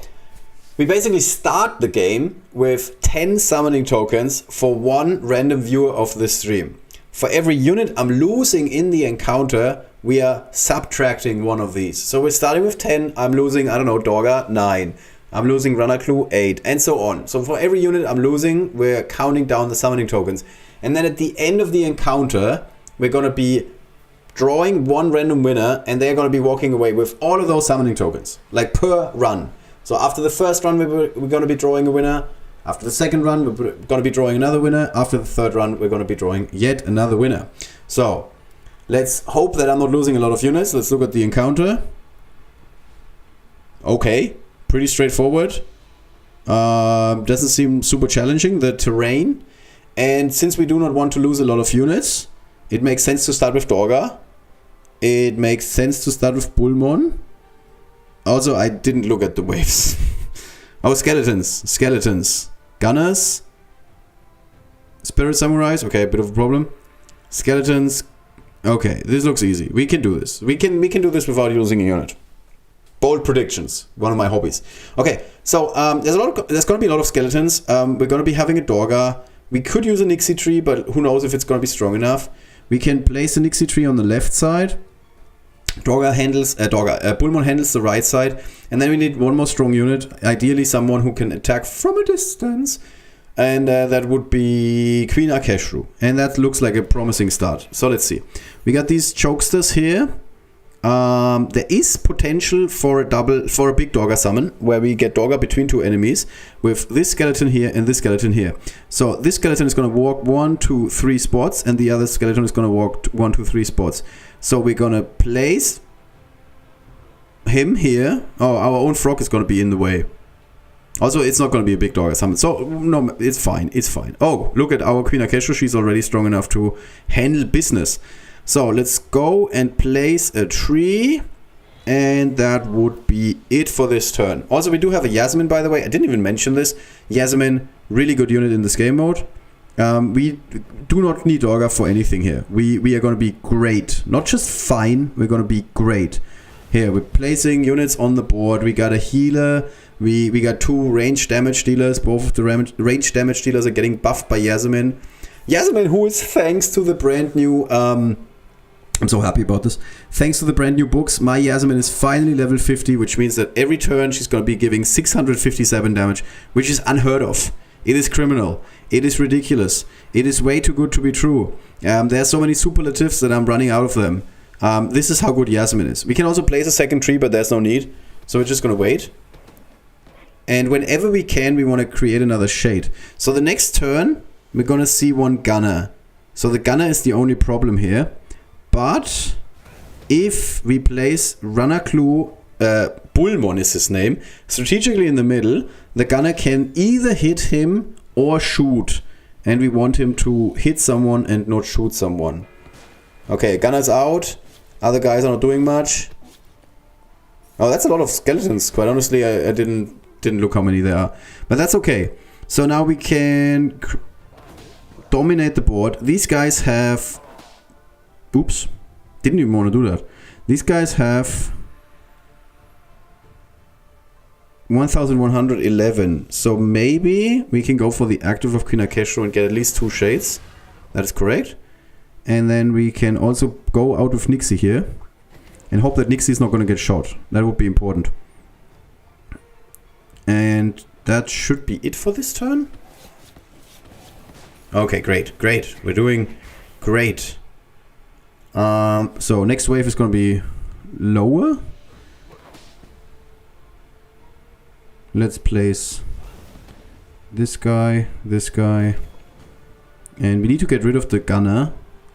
we basically start the game with 10 summoning tokens for 1 random viewer of the stream. For every unit I'm losing in the encounter, we are subtracting 1 of these. So we're starting with 10. I'm losing, I don't know, Dorga 9. I'm losing Runner-Clue 8, and so on. So for every unit I'm losing, we're counting down the summoning tokens. And then at the end of the encounter, we're gonna be drawing 1 random winner, and they're gonna be walking away with all of those summoning tokens, like per run. So after the first run, we're going to be drawing a winner. After the second run, we're going to be drawing another winner. After the third run, we're going to be drawing yet another winner. So let's hope that I'm not losing a lot of units. Let's look at the encounter. Okay, pretty straightforward. Doesn't seem super challenging, the terrain. And since we do not want to lose a lot of units, it makes sense to start with Dorga. It makes sense to start with Bullmon. Also, I didn't look at the waves. Oh, skeletons. Gunners. Spirit samurais. Okay, a bit of a problem. Skeletons. Okay, this looks easy. We can do this. We can do this without using a unit. Bold predictions. One of my hobbies. Okay, so there's going to be a lot of skeletons. We're going to be having a Dorga. We could use a Nixie tree, but who knows if it's going to be strong enough. We can place a Nixie tree on the left side. Bullmon handles the right side, and then we need 1 more strong unit, ideally someone who can attack from a distance, and that would be Queen Akeshru, and that looks like a promising start. So let's see. We got these chokesters here. There is potential for a big Dorga summon, where we get Dorga between 2 enemies with this skeleton here and this skeleton here. So this skeleton is going to walk 1, 2, 3 spots, and the other skeleton is going to walk 1, 2, 3 spots. So we're going to place him here. Oh, our own frog is going to be in the way. Also, it's not going to be a big Dorga summon. So, no, it's fine. It's fine. Oh, look at our Queen Akeshru. She's already strong enough to handle business. So let's go and place a tree, and that would be it for this turn. Also, we do have a Yasmin, by the way. I didn't even mention this. Yasmin, really good unit in this game mode. We do not need Dorga for anything here. We are going to be great. Not just fine, we're going to be great. Here, we're placing units on the board. We got a healer. We got 2 range damage dealers. Both of the range damage dealers are getting buffed by Yasmin. Yasmin, who is, thanks to the brand new... I'm so happy about this. Thanks to the brand new books, my Yasmin is finally level 50, which means that every turn she's going to be giving 657 damage, which is unheard of. It is criminal. It is ridiculous. It is way too good to be true. There are so many superlatives that I'm running out of them. This is how good Yasmin is. We can also place a second tree, but there's no need. So we're just going to wait. And whenever we can, we want to create another shade. So the next turn, we're going to see 1 gunner. So the gunner is the only problem here. But if we place Runner-Clue, Bullmon is his name, strategically in the middle, the gunner can either hit him or shoot. And we want him to hit someone and not shoot someone. Okay, gunner's out. Other guys are not doing much. Oh, that's a lot of skeletons. Quite honestly, I didn't look how many there are. But that's okay. So now we can dominate the board. These guys have... Oops. Didn't even want to do that. These guys have 1111. So maybe we can go for the active of Queen Akeshru and get at least 2 shades. That is correct. And then we can also go out with Nixie here. And hope that Nixie is not going to get shot. That would be important. And that should be it for this turn. Okay, great. Great. We're doing great. So next wave is going to be lower. Let's place this guy, and we need to get rid of the gunner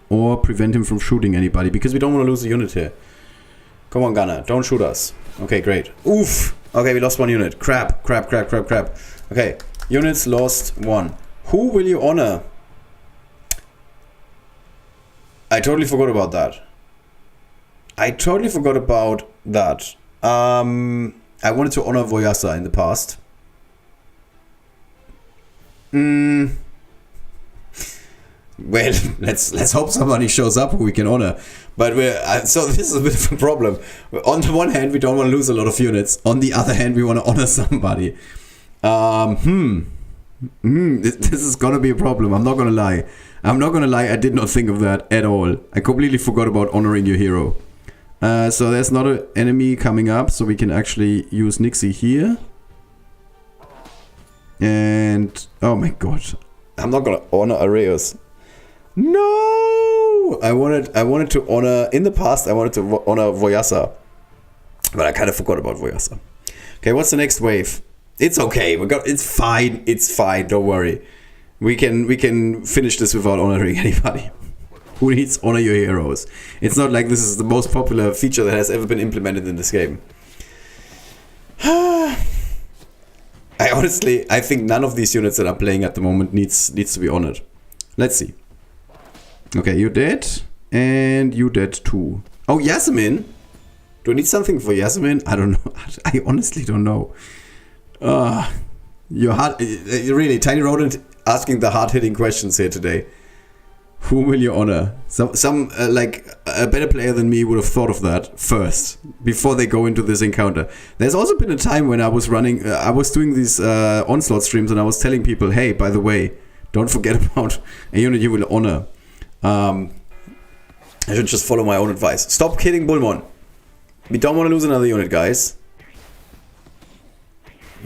or prevent him from shooting anybody because we don't want to lose the unit here. Come on, gunner, don't shoot us. Okay, great. Oof, Okay, we lost 1 unit. Crap. Okay, units lost 1. Who will you honor? I totally forgot about that. I wanted to honor Voyasa in the past. Well, let's hope somebody shows up who we can honor. But so this is a bit of a problem. On the one hand, we don't want to lose a lot of units. On the other hand, we want to honor somebody. This is gonna be a problem. I'm not gonna lie. I did not think of that at all. I completely forgot about honoring your hero. So there's not an enemy coming up, so we can actually use Nixie here. And oh my god, I'm not gonna honor Areus. No, I wanted to honor in the past. I wanted to honor Voyasa, but I kind of forgot about Voyasa. Okay, what's the next wave? It's okay. It's fine. It's fine. Don't worry. We can finish this without honoring anybody. Who needs honor your heroes? It's not like this is the most popular feature that has ever been implemented in this game. I think none of these units that I'm playing at the moment needs to be honored. Let's see. Okay, you dead, and you dead too. Oh, Yasmin. Do I need something for Yasmin? I don't know. I honestly don't know. Your heart, really, Tiny Rodent asking the hard-hitting questions here today. Who will you honor? Some like a better player than me would have thought of that first before they go into this encounter. There's also been a time when I was running, I was doing these Onslaught streams, and I was telling people, hey, by the way, don't forget about a unit you will honor. I should just follow my own advice. Stop kidding Bullmon. We don't want to lose another unit, guys.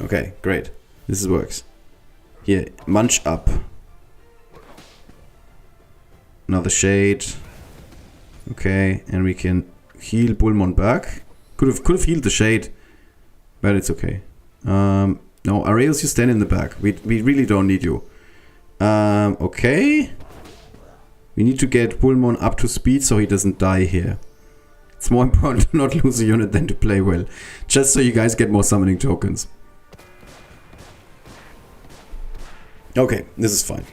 Okay, great. This works. Here, munch up. Another shade. Okay, and we can heal Bullmon back. Could have healed the shade, but it's okay. No, Areus, you stand in the back. We really don't need you. Okay. We need to get Bullmon up to speed so he doesn't die here. It's more important to not lose a unit than to play well. Just so you guys get more summoning tokens. Okay, this is fine.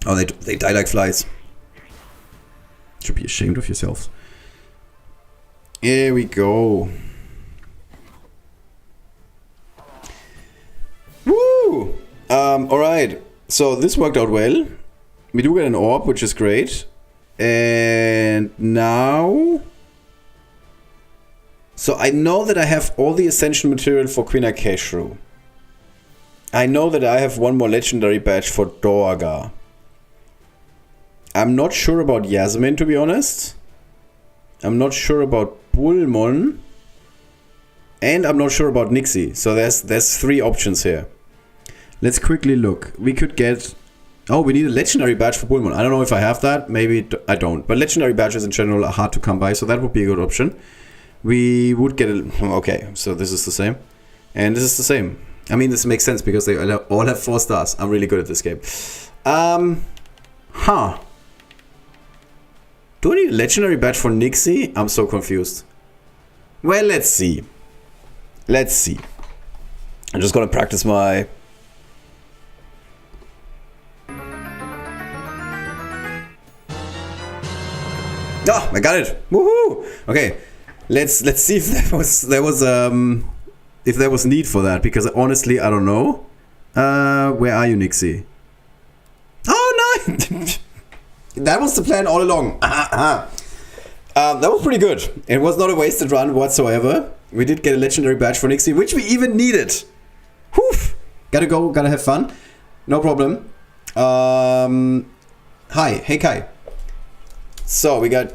Oh, they die like flies. Should be ashamed of yourselves. Here we go. Woo! Alright. So this worked out well. We do get an orb, which is great. And now... So I know that I have all the essential material for Queen Akeshru. I know that I have one more legendary badge for Dorga. I'm not sure about Yasmin, to be honest. I'm not sure about Bullmon. And I'm not sure about Nixie. So there's 3 options here. Let's quickly look. We could get... Oh, we need a legendary badge for Bullmon. I don't know if I have that. Maybe I don't. But legendary badges in general are hard to come by. So that would be a good option. We would get a... Okay, so this is the same. And this is the same. I mean, this makes sense because they all have 4 stars. I'm really good at this game. Do I need a legendary badge for Nixie? I'm so confused. Well, let's see. Let's see. I'm just gonna practice my... Oh, I got it! Woohoo! Okay, let's see if there was need for that, because honestly I don't know. Where are you, Nixie? Oh no! That was the plan all along. That was pretty good. It was not a wasted run whatsoever. We did get a legendary badge for Nixie, which we even needed. Whew! Gotta go, gotta have fun. No problem. Hi, hey Kai. So we got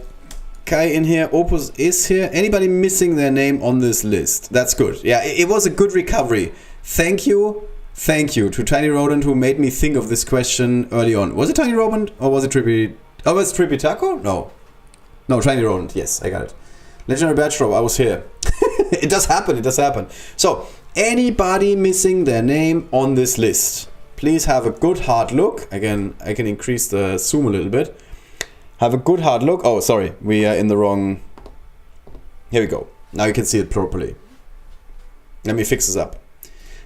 Kai in here. Opus is here. Anybody missing their name on this list? That's good. Yeah, it was a good recovery. Thank you to Tiny Rodent who made me think of this question early on. Was it Tiny Rodent or was it Trippy? Oh, was it Trippy Taco? No, Tiny Rodent. Yes, I got it. Legendary badge drop. I was here. It does happen. It does happen. So anybody missing their name on this list, please have a good hard look. Again, I can increase the zoom a little bit. Have a good hard look. Oh, sorry. We are in the wrong... Here we go. Now you can see it properly. Let me fix this up.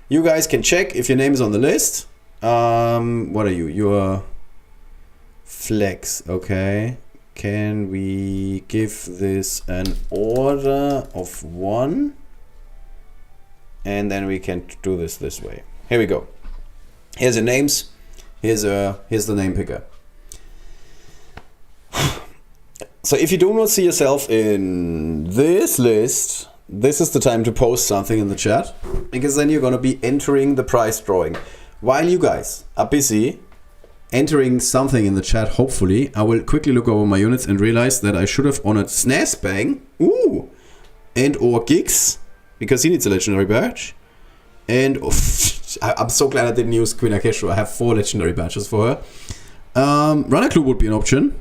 You guys can check if your name is on the list. What are you? You're Flex, okay. Can we give this an order of 1? And then we can do this way. Here we go. Here's your names. Here's the name picker. So if you do not see yourself in this list, this is the time to post something in the chat, because then you're gonna be entering the prize drawing. While you guys are busy entering something in the chat, hopefully, I will quickly look over my units and realize that I should have honored Snazbang, ooh, and or Gigs, because he needs a legendary badge. And I'm so glad I didn't use Queen Akeshu. I have 4 legendary badges for her. Runner Clue would be an option.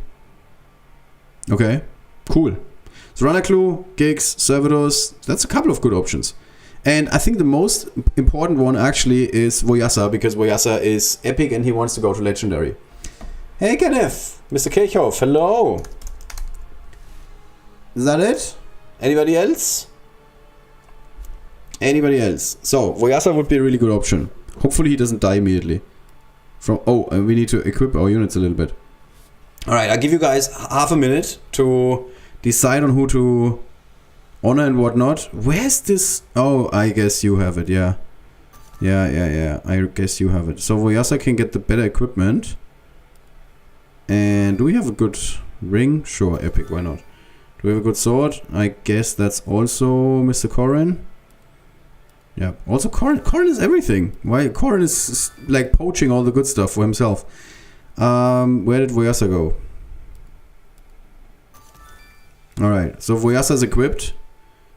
Okay, cool. So Runner Clue, Gigs, Servitors, that's a couple of good options. And I think the most important one actually is Voyasa, because Voyasa is epic and he wants to go to legendary. Hey Kenneth, Mr. Kirchhoff, hello. Is that it? Anybody else? Anybody else? So Voyasa would be a really good option. Hopefully he doesn't die immediately. And we need to equip our units a little bit. Alright, I'll give you guys half a minute to decide on who to honor and whatnot. Where's this? Oh, I guess you have it, yeah. Yeah. I guess you have it. So Voyasa can get the better equipment. And do we have a good ring? Sure, epic, why not? Do we have a good sword? I guess that's also Mr. Corrin. Yeah, also Corrin is everything. Why? Corrin is like poaching all the good stuff for himself. Where did Voyasa go? Alright, so Voyasa is equipped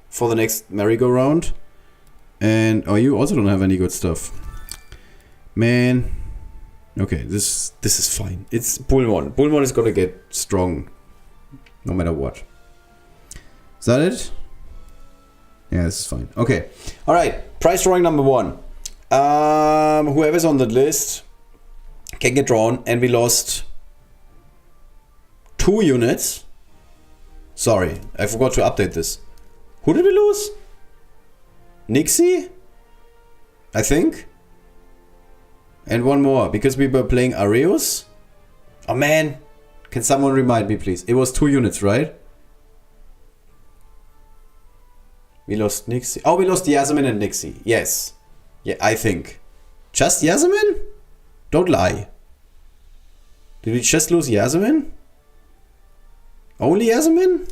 for the next merry-go-round. And you also don't have any good stuff. Man. Okay, this is fine. It's Bullmon. Bullmon is gonna get strong no matter what. Is that it? Yeah, this is fine. Okay. Alright, prize drawing number 1. Whoever's on the list can get drawn, and we lost 2 units. Sorry, I forgot to update this. Who did we lose? Nixie? I think? And one more, because we were playing Areus. Oh man, can someone remind me please? It was 2 units, right? We lost Nixie. Oh, we lost Yasmin and Nixie. Yes. Yeah, I think. Just Yasmin? Don't lie. Did we just lose Yasmin? Only Yasmin?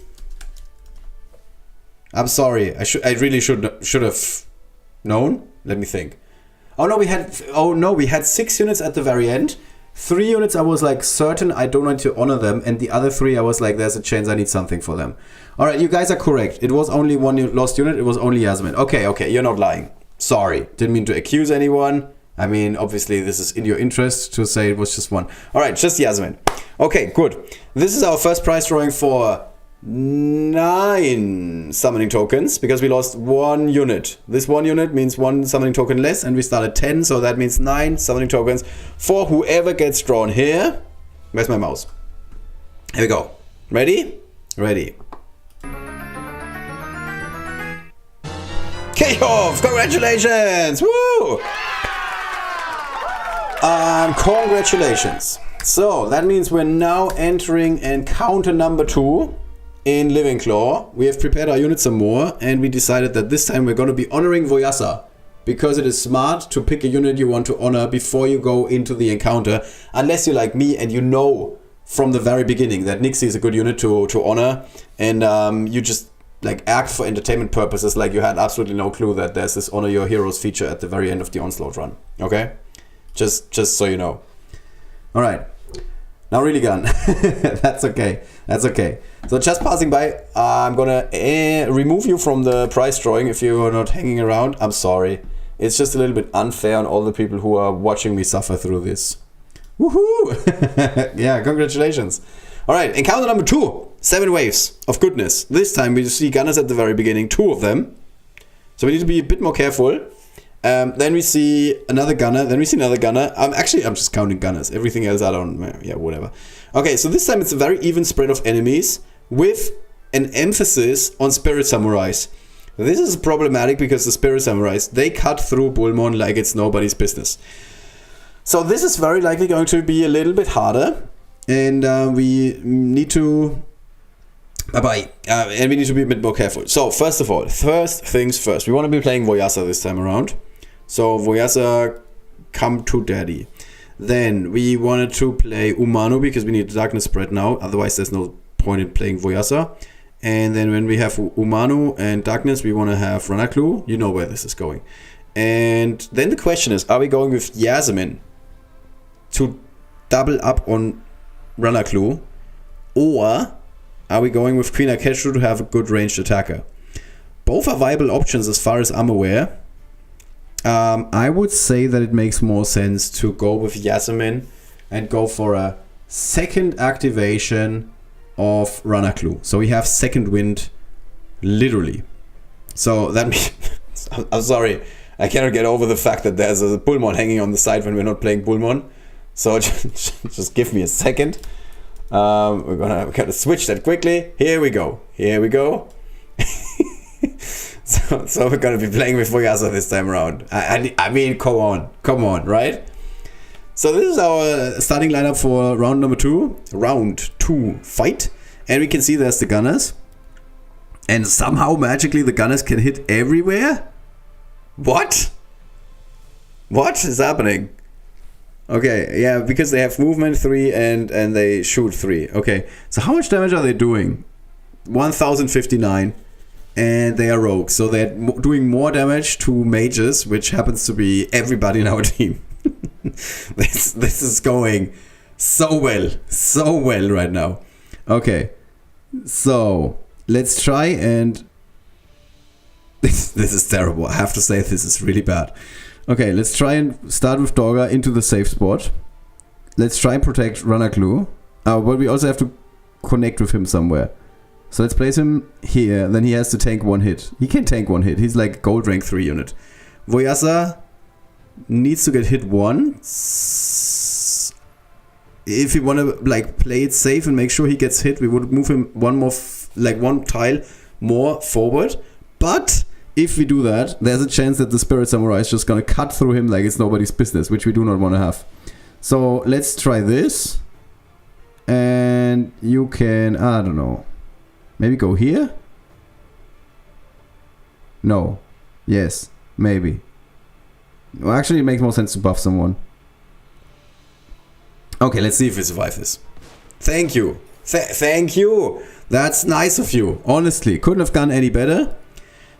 I'm sorry. I really should have known. Let me think. Oh no, we had 6 units at the very end. 3 units I was like certain I don't want to honor them, and the other 3 I was like there's a chance I need something for them. Alright, you guys are correct. It was only 1 lost unit, it was only Yasmin. Okay, you're not lying. Sorry, didn't mean to accuse anyone. I mean, obviously this is in your interest to say it was just 1. Alright, just Yasmin. Okay, good. This is our first prize drawing for 9 summoning tokens, because we lost 1 unit. This 1 unit means 1 summoning token less, and we started 10, so that means 9 summoning tokens for whoever gets drawn here. Where's my mouse? Here we go. Ready? Ready. Kick-off! Congratulations! Woo! Congratulations. So, that means we're now entering encounter number 2 in LIVINGCLAW. We have prepared our units some more, and we decided that this time we're going to be honoring Voyasa, because it is smart to pick a unit you want to honor before you go into the encounter, unless you're like me and you know from the very beginning that Nixie is a good unit to honor, and you just like act for entertainment purposes, like you had absolutely no clue that there's this honor your heroes feature at the very end of the Onslaught run. Okay? Just so you know. Alright. Now really gone. That's okay. That's okay. So just passing by, I'm gonna remove you from the prize drawing if you're not hanging around. I'm sorry. It's just a little bit unfair on all the people who are watching me suffer through this. Woohoo! Yeah, congratulations. Alright, encounter number 2. 7 waves of goodness. This time we see gunners at the very beginning, 2 of them. So we need to be a bit more careful. Then we see another gunner, then we see another gunner. I'm just counting gunners. Everything else I don't, yeah, whatever. Okay, so this time it's a very even spread of enemies with an emphasis on spirit samurais. This is problematic because the Spirit Samurais, they cut through Bullmon like it's nobody's business. So this is very likely going to be a little bit harder. And we need to... and we need to be a bit more careful. So first of all, first things first. We want to be playing Voyasa this time around. So Voyasa, come to daddy. Then we wanted to play Umano because we need Darkness Spread now. Otherwise there's no point in playing Voyasa. And then when we have Umano and Darkness, we want to have Ranaklu. You know where this is going. And then the question is, are we going with Yasmin to double up on Ranaklu? Or are we going with Queen Akeshu to have a good ranged attacker? Both are viable options as far as I'm aware. I would say that it makes more sense to go with Yasmin and go for a second activation of Ranaklu. So we have second wind, literally. So that means... I'm sorry, I cannot get over the fact that there's a Bullmon hanging on the side when we're not playing Bullmon. So just give me a second. We're gonna switch that quickly. Here we go. So we're gonna be playing with Voyasa this time around. I mean, come on, right? So this is our starting lineup for round number 2. Round 2 fight. And we can see there's the gunners. And somehow magically the gunners can hit everywhere? What? What is happening? Okay, yeah, because they have movement 3 and they shoot 3. Okay, so how much damage are they doing? 1059. And they are rogues. So they're doing more damage to mages, which happens to be everybody in our team. This is going so well right now. Okay, so let's try and this is terrible. I have to say this is really bad. Okay, let's try and start with Dorga into the safe spot. Let's try and protect Ranaklu. But we also have to connect with him somewhere. So let's place him here. Then he has to tank 1 hit. He can tank 1 hit. He's like gold rank 3 unit. Voyasa needs to get hit once. If we want to like play it safe and make sure he gets hit, we would move him one tile more forward. But if we do that, there's a chance that the Spirit Samurai is just gonna cut through him like it's nobody's business, which we do not want to have. So let's try this. And you can, I don't know, maybe go here? No. Yes. Maybe. Well, actually, it makes more sense to buff someone. Okay, let's see if we survive this. Thank you. Thank you. That's nice of you. Honestly, couldn't have gone any better.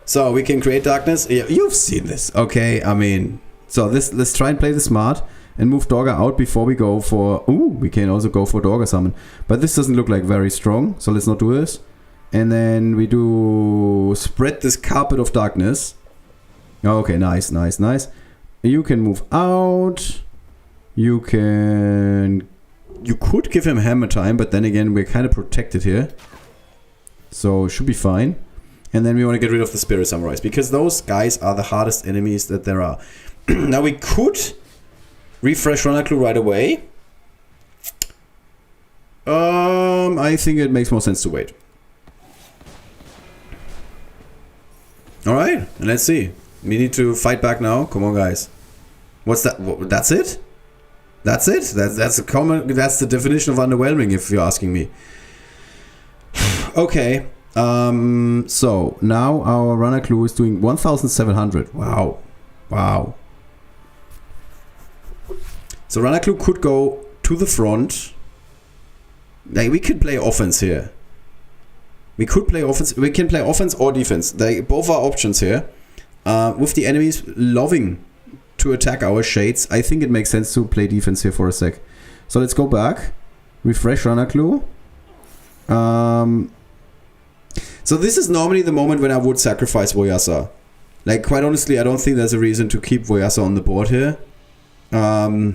So we can create darkness. Yeah, you've seen this. Okay, I mean, so let's try and play this smart and move Dorga out before we go for... Ooh, we can also go for Dorga summon. But this doesn't look like very strong, so let's not do this. And then we do spread this carpet of darkness. Okay, nice. You can move out. You could give him hammer time, but then again, we're kind of protected here. So, should be fine. And then we want to get rid of the Spirit Samurais, because those guys are the hardest enemies that there are. Now, we could refresh Ranaklu right away. I think it makes more sense to wait. Alright, let's see. We need to fight back now. Come on, guys. What's that? That's it? That's it? That's the definition of underwhelming, if you're asking me. Okay. So now our Ranaklu is doing 1700. Wow. So Ranaklu could go to the front. Like, we could play offense here. We can play offense or defense. They both are options here. With the enemies loving to attack our shades, I think it makes sense to play defense here for a sec. So let's go back. Refresh Ranaklu. So this is normally the moment when I would sacrifice Voyasa. Like, quite honestly, I don't think there's a reason to keep Voyasa on the board here. But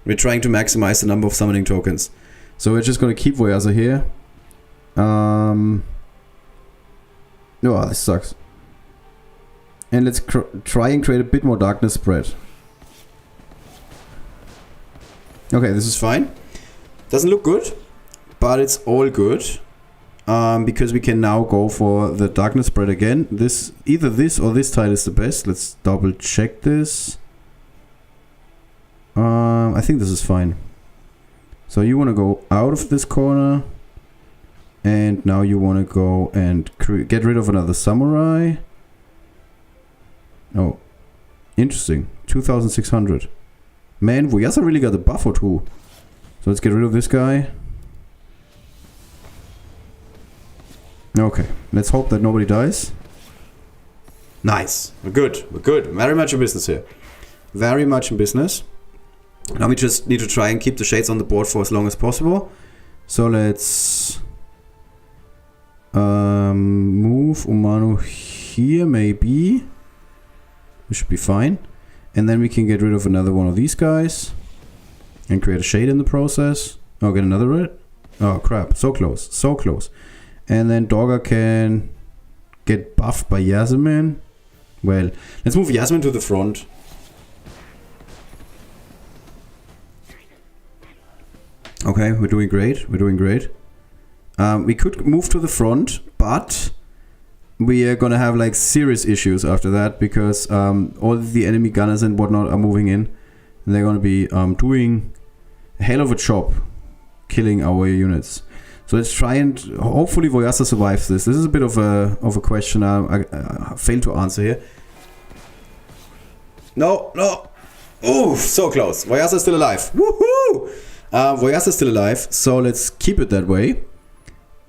we're trying to maximize the number of summoning tokens. So we're just going to keep Voyasa here. Oh, this sucks. And let's try and create a bit more darkness spread. Okay, this is fine. Doesn't look good, but it's all good. because we can now go for the darkness spread again. Either this or this tile is the best. Let's double check this. I think this is fine. So you want to go out of this corner, and now you want to go and get rid of another samurai. Oh, interesting. 2,600. Man, Voyasa really got a buff or two. So let's get rid of this guy. Okay, let's hope that nobody dies. Nice. We're good. We're good. Very much in business here. Very much in business. Now we just need to try and keep the shades on the board for as long as possible. So let's move Umano here, maybe. We should be fine. And then we can get rid of another one of these guys. And create a shade in the process. Oh, get another red. Oh, crap. So close. So close. And then Dogger can get buffed by Yasmin. Well, let's move Yasmin to the front. Okay, we're doing great. We're doing great. We could move to the front, but we are gonna have like serious issues after that because all the enemy gunners and whatnot are moving in. And they're gonna be doing a hell of a job killing our units. So let's try and hopefully Voyasa survives this. This is a bit of a question I failed to answer here. No, no. Oh, so close. Voyasa's still alive. Woohoo! Voyasa's still alive, so let's keep it that way.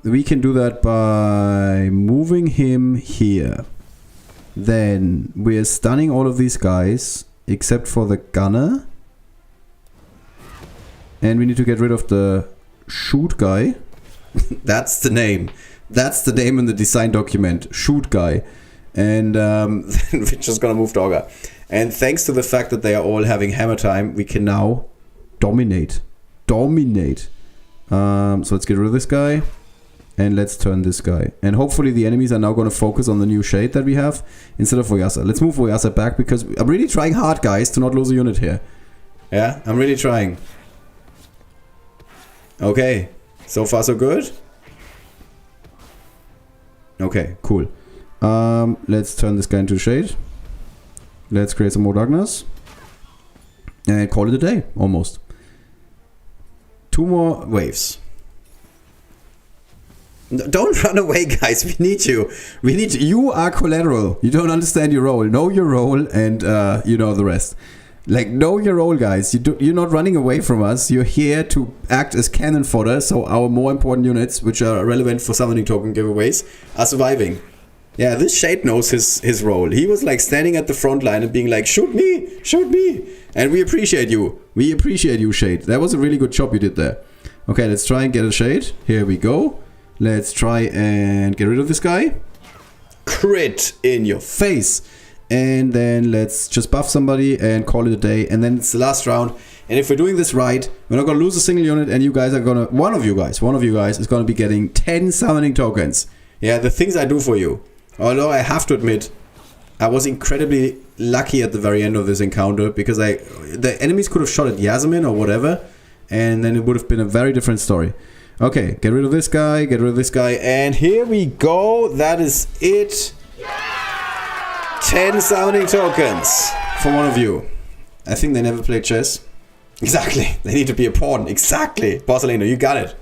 We can do that by moving him here. Then we're stunning all of these guys except for the gunner. And we need to get rid of the shoot guy. That's the name. That's the name in the design document. Shoot guy. And we're just gonna move Dogger. And thanks to the fact that they are all having hammer time, we can now dominate. Dominate. So let's get rid of this guy. And let's turn this guy. And hopefully the enemies are now going to focus on the new shade that we have instead of Voyasa. Let's move Voyasa back because I'm really trying hard, guys, to not lose a unit here. Yeah, I'm really trying. Okay. So far so good. Okay, cool. Let's turn this guy into shade. Let's create some more darkness. And call it a day, almost. 2 more waves. Don't run away, guys. We need you. We need you. You are collateral. You don't understand your role. Know your role and you know the rest. Like, know your role, guys. You're not running away from us. You're here to act as cannon fodder, so our more important units, which are relevant for summoning token giveaways, are surviving. Yeah, this Shade knows his role. He was like standing at the front line and being like, shoot me, shoot me. And we appreciate you. We appreciate you, Shade. That was a really good job you did there. Okay, let's try and get a Shade. Here we go. Let's try and get rid of this guy. Crit in your face. And then let's just buff somebody and call it a day. And then it's the last round. And if we're doing this right, we're not going to lose a single unit. And you guys are going to... One of you guys is going to be getting 10 summoning tokens. Yeah, the things I do for you. Although I have to admit, I was incredibly lucky at the very end of this encounter. Because the enemies could have shot at Yasmin or whatever. And then it would have been a very different story. Okay, get rid of this guy, get rid of this guy. And here we go. That is it. 10 summoning tokens for one of you. I think they never played chess. Exactly. They need to be a pawn. Exactly. Borsalino, you got it.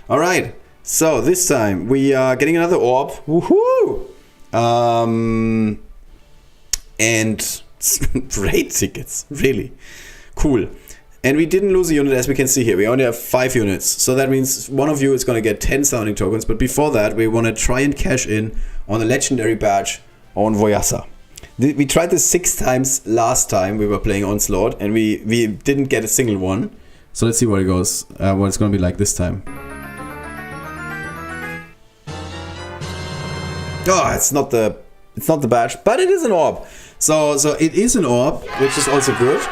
Alright. So this time we are getting another orb. Woohoo! And raid tickets. Really. Cool. And we didn't lose a unit, as we can see here. We only have 5 units. So that means one of you is going to get 10 summoning tokens. But before that, we want to try and cash in on a legendary badge on Voyasa. We tried this 6 times last time we were playing Onslaught. And we didn't get a single one. So let's see what it goes. What it's going to be like this time. Oh, it's not the badge. But it is an orb. So it is an orb, which is also good.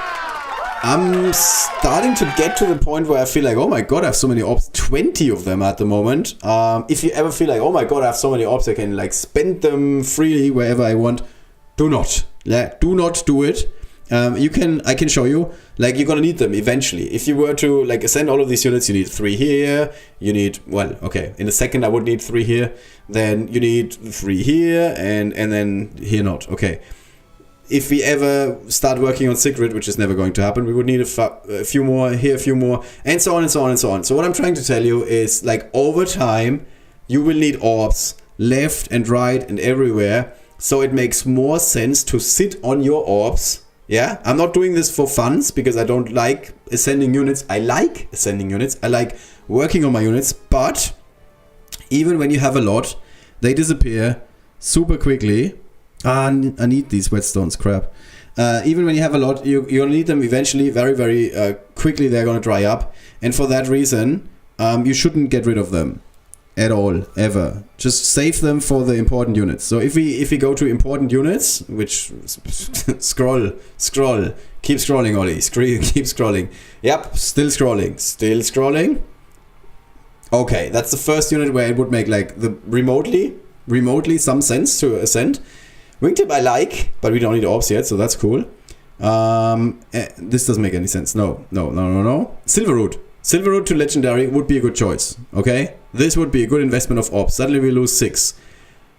I'm starting to get to the point where I feel like, oh my god, I have so many orbs, 20 of them at the moment. If you ever feel like, oh my god, I have so many orbs, I can like spend them freely wherever I want, do not. Yeah, do not do it. I can show you, like, you're gonna need them eventually. If you were to like ascend all of these units, you need 3 here, you need, well, okay, in a second I would need 3 here, then you need 3 here, and then here not, okay. If we ever start working on Sigrid, which is never going to happen, we would need a few more, here a few more, and so on and so on and so on. So what I'm trying to tell you is, like, over time, you will need orbs left and right and everywhere, so it makes more sense to sit on your orbs. Yeah, I'm not doing this for funs, because I don't like ascending units. I like ascending units. I like working on my units, but even when you have a lot, they disappear super quickly. I need these whetstones, crap. Even when you have a lot, you'll need them eventually, very, very quickly. They're going to dry up. And for that reason, you shouldn't get rid of them at all, ever. Just save them for the important units. So if we go to important units, which scroll, keep scrolling, Ollie, keep scrolling. Yep, still scrolling. Okay, that's the first unit where it would make like the remotely some sense to ascend. Wingtip I like, but we don't need orbs yet, so that's cool. This doesn't make any sense. No. Silverroot to legendary would be a good choice, okay? This would be a good investment of orbs. Suddenly we lose 6.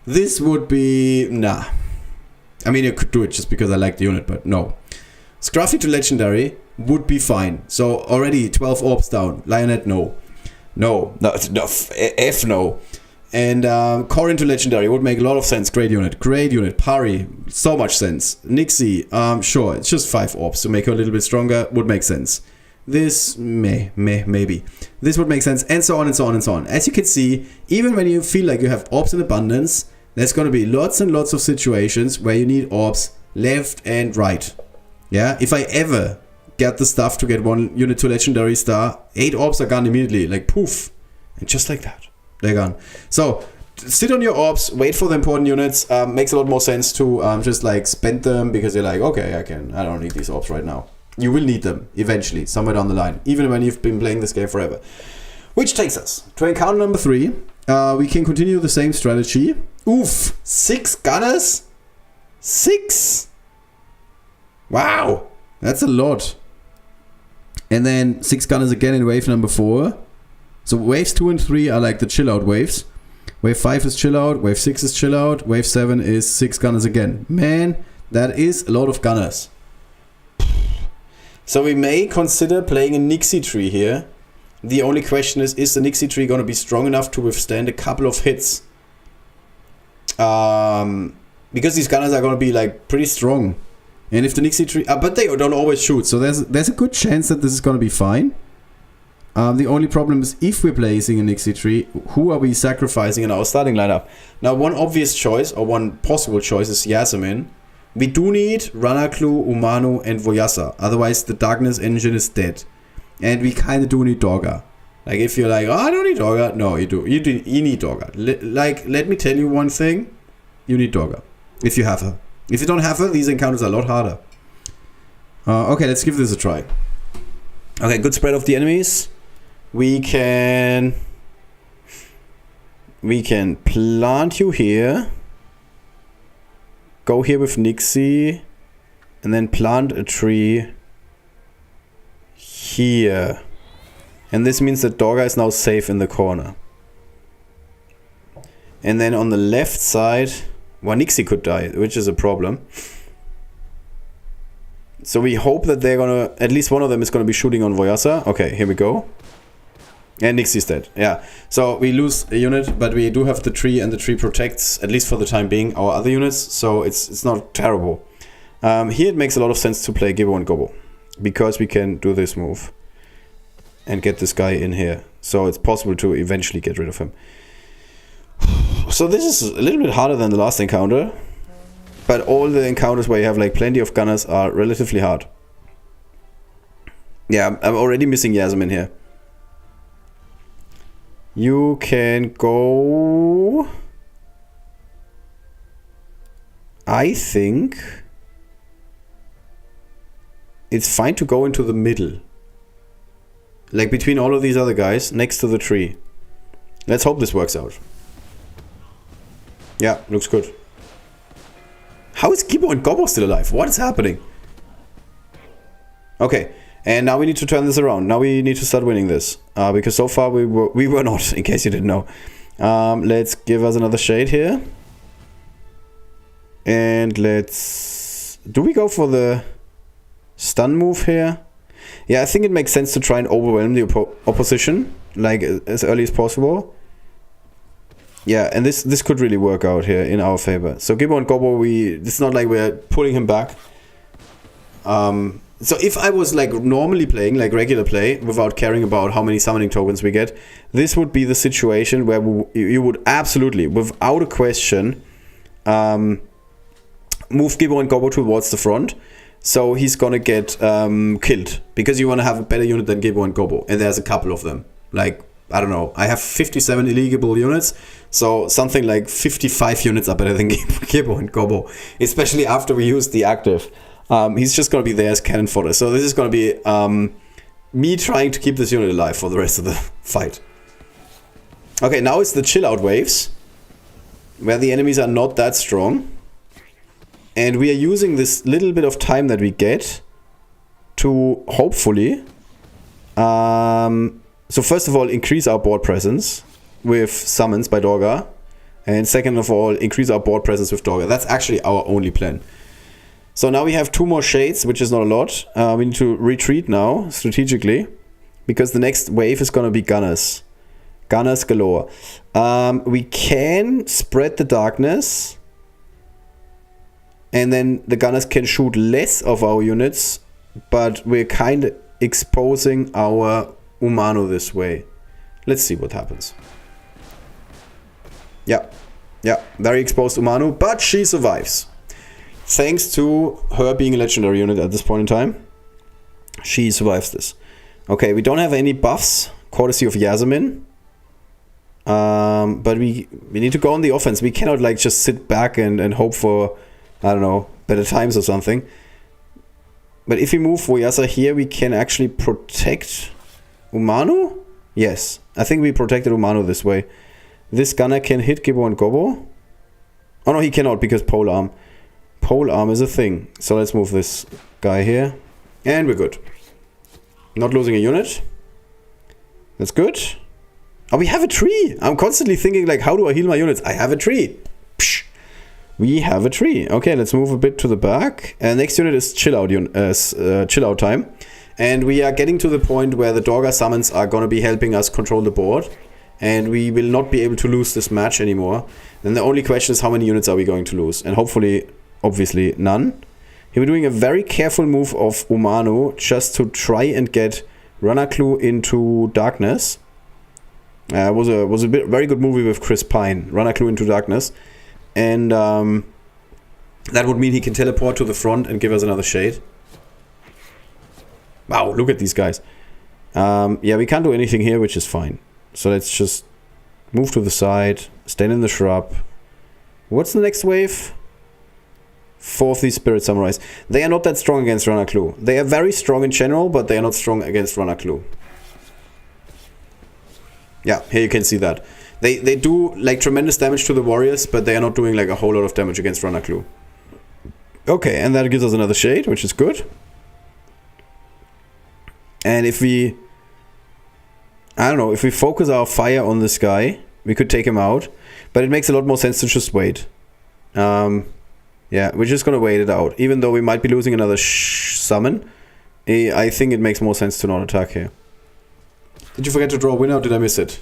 This would be, nah. I mean, you could do it just because I like the unit, but no. Scruffy to legendary would be fine. So already 12 orbs down. Lionette, no. No, F no. And Corin to legendary would make a lot of sense. Great unit. Pari, so much sense. Nixie, sure, it's just 5 orbs to make her a little bit stronger, would make sense. This, maybe. This would make sense, and so on and so on and so on. As you can see, even when you feel like you have orbs in abundance, there's going to be lots and lots of situations where you need orbs left and right. Yeah, if I ever get the stuff to get 1 unit to legendary star, 8 orbs are gone immediately, like poof. And just like that. They're gone. So sit on your orbs, wait for the important units. Makes a lot more sense to just like spend them, because you're like, okay, I don't need these orbs right now. You will need them eventually, somewhere down the line, even when you've been playing this game forever. Which takes us to encounter number 3. We can continue the same strategy. Oof, 6 gunners? 6? Wow, that's a lot. And then 6 gunners again in wave number 4. So waves 2 and 3 are like the chill out waves. Wave 5 is chill out, wave 6 is chill out, wave 7 is 6 gunners again. Man, that is a lot of gunners. So we may consider playing a Nixie tree here. The only question is the Nixie tree going to be strong enough to withstand a couple of hits? Because these gunners are going to be like pretty strong. And if the Nixie tree... but they don't always shoot, so there's a good chance that this is going to be fine. The only problem is, if we're placing a Nixie tree, who are we sacrificing in our starting lineup? Now, one obvious choice, or one possible choice, is Yasmin. We do need Ranaklu, Umanu, and Voyasa. Otherwise, the Darkness engine is dead. And we kind of do need Dorga. Like, if you're like, oh, I don't need Dorga. No, you do. You need Dorga. Let me tell you one thing. You need Dorga. If you have her. If you don't have her, these encounters are a lot harder. Okay, let's give this a try. Okay, good spread of the enemies. We can plant you here. Go here with Nixie. And then plant a tree here. And this means that Dorga is now safe in the corner. And then on the left side, well, Nixie could die, which is a problem. So we hope that they're gonna, at least one of them is gonna be shooting on Voyasa. Okay, here we go. And Nixie's dead. Yeah. So we lose a unit, but we do have the tree, and the tree protects, at least for the time being, our other units. So it's not terrible. Here it makes a lot of sense to play Gibbo and Gobo, because we can do this move and get this guy in here. So it's possible to eventually get rid of him. So this is a little bit harder than the last encounter, but all the encounters where you have like plenty of gunners are relatively hard. Yeah, I'm already missing Yasmin here. You can go... I think it's fine to go into the middle. Like between all of these other guys, next to the tree. Let's hope this works out. Yeah, looks good. How is Gibbo and Gobo still alive? What is happening? Okay, and now we need to turn this around. Now we need to start winning this. Because so far we were not, in case you didn't know. Let's give us another shade here. And let's... Do we go for the stun move here? Yeah, I think it makes sense to try and overwhelm the opposition, like, as early as possible. Yeah, and this could really work out here in our favor. So Gibbo and Gobbo, it's not like we're pulling him back. So if I was like normally playing, like regular play, without caring about how many summoning tokens we get, this would be the situation where you would absolutely, without a question, move Gibbo and Gobbo towards the front. So he's gonna get killed, because you want to have a better unit than Gibbo and Gobbo. And there's a couple of them. Like, I don't know, I have 57 illegible units, so something like 55 units are better than Gibbo and Gobbo, especially after we use the active. He's just going to be there as cannon fodder. So this is going to be me trying to keep this unit alive for the rest of the fight. Okay, now it's the chill out waves, where the enemies are not that strong. And we are using this little bit of time that we get to hopefully... So first of all, increase our board presence with summons by Dorga. And second of all, increase our board presence with Dorga. That's actually our only plan. So now we have 2 more shades, which is not a lot. We need to retreat now, strategically. Because the next wave is going to be Gunners. Gunners galore. We can spread the darkness. And then the Gunners can shoot less of our units. But we're kind of exposing our... Umano this way. Let's see what happens. Yeah, very exposed Umano, but she survives. Thanks to her being a legendary unit at this point in time, she survives this. Okay, we don't have any buffs, courtesy of Yasemin. But we need to go on the offense. We cannot like just sit back and hope for, I don't know, better times or something. But if we move Voyasa here, we can actually protect... Umano? Yes. I think we protected Umano this way. This gunner can hit Gibbo and Gobbo. Oh no, he cannot because pole arm. Pole arm is a thing. So let's move this guy here. And we're good. Not losing a unit. That's good. Oh, we have a tree. I'm constantly thinking like, how do I heal my units? I have a tree. Psh. We have a tree. Okay, let's move a bit to the back. Next unit is chill out time. And we are getting to the point where the Dorga summons are going to be helping us control the board. And we will not be able to lose this match anymore. Then the only question is how many units are we going to lose? And hopefully, obviously, none. He was doing a very careful move of Umano just to try and get Ranaklu into darkness. Was a very good movie with Chris Pine. Ranaklu into darkness. And that would mean he can teleport to the front and give us another shade. Wow, look at these guys. Yeah, we can't do anything here, which is fine. So let's just move to the side, stand in the shrub. What's the next wave? 4th Spirit Samurais. They are not that strong against Ranaklu. They are very strong in general, but they are not strong against Ranaklu. Yeah, here you can see that. They do like tremendous damage to the warriors, but they are not doing like a whole lot of damage against Ranaklu. Okay, and that gives us another shade, which is good. And if we, I don't know, if we focus our fire on this guy, we could take him out. But it makes a lot more sense to just wait. Yeah, we're just going to wait it out. Even though we might be losing another summon, I think it makes more sense to not attack here. Did you forget to draw a winner or did I miss it?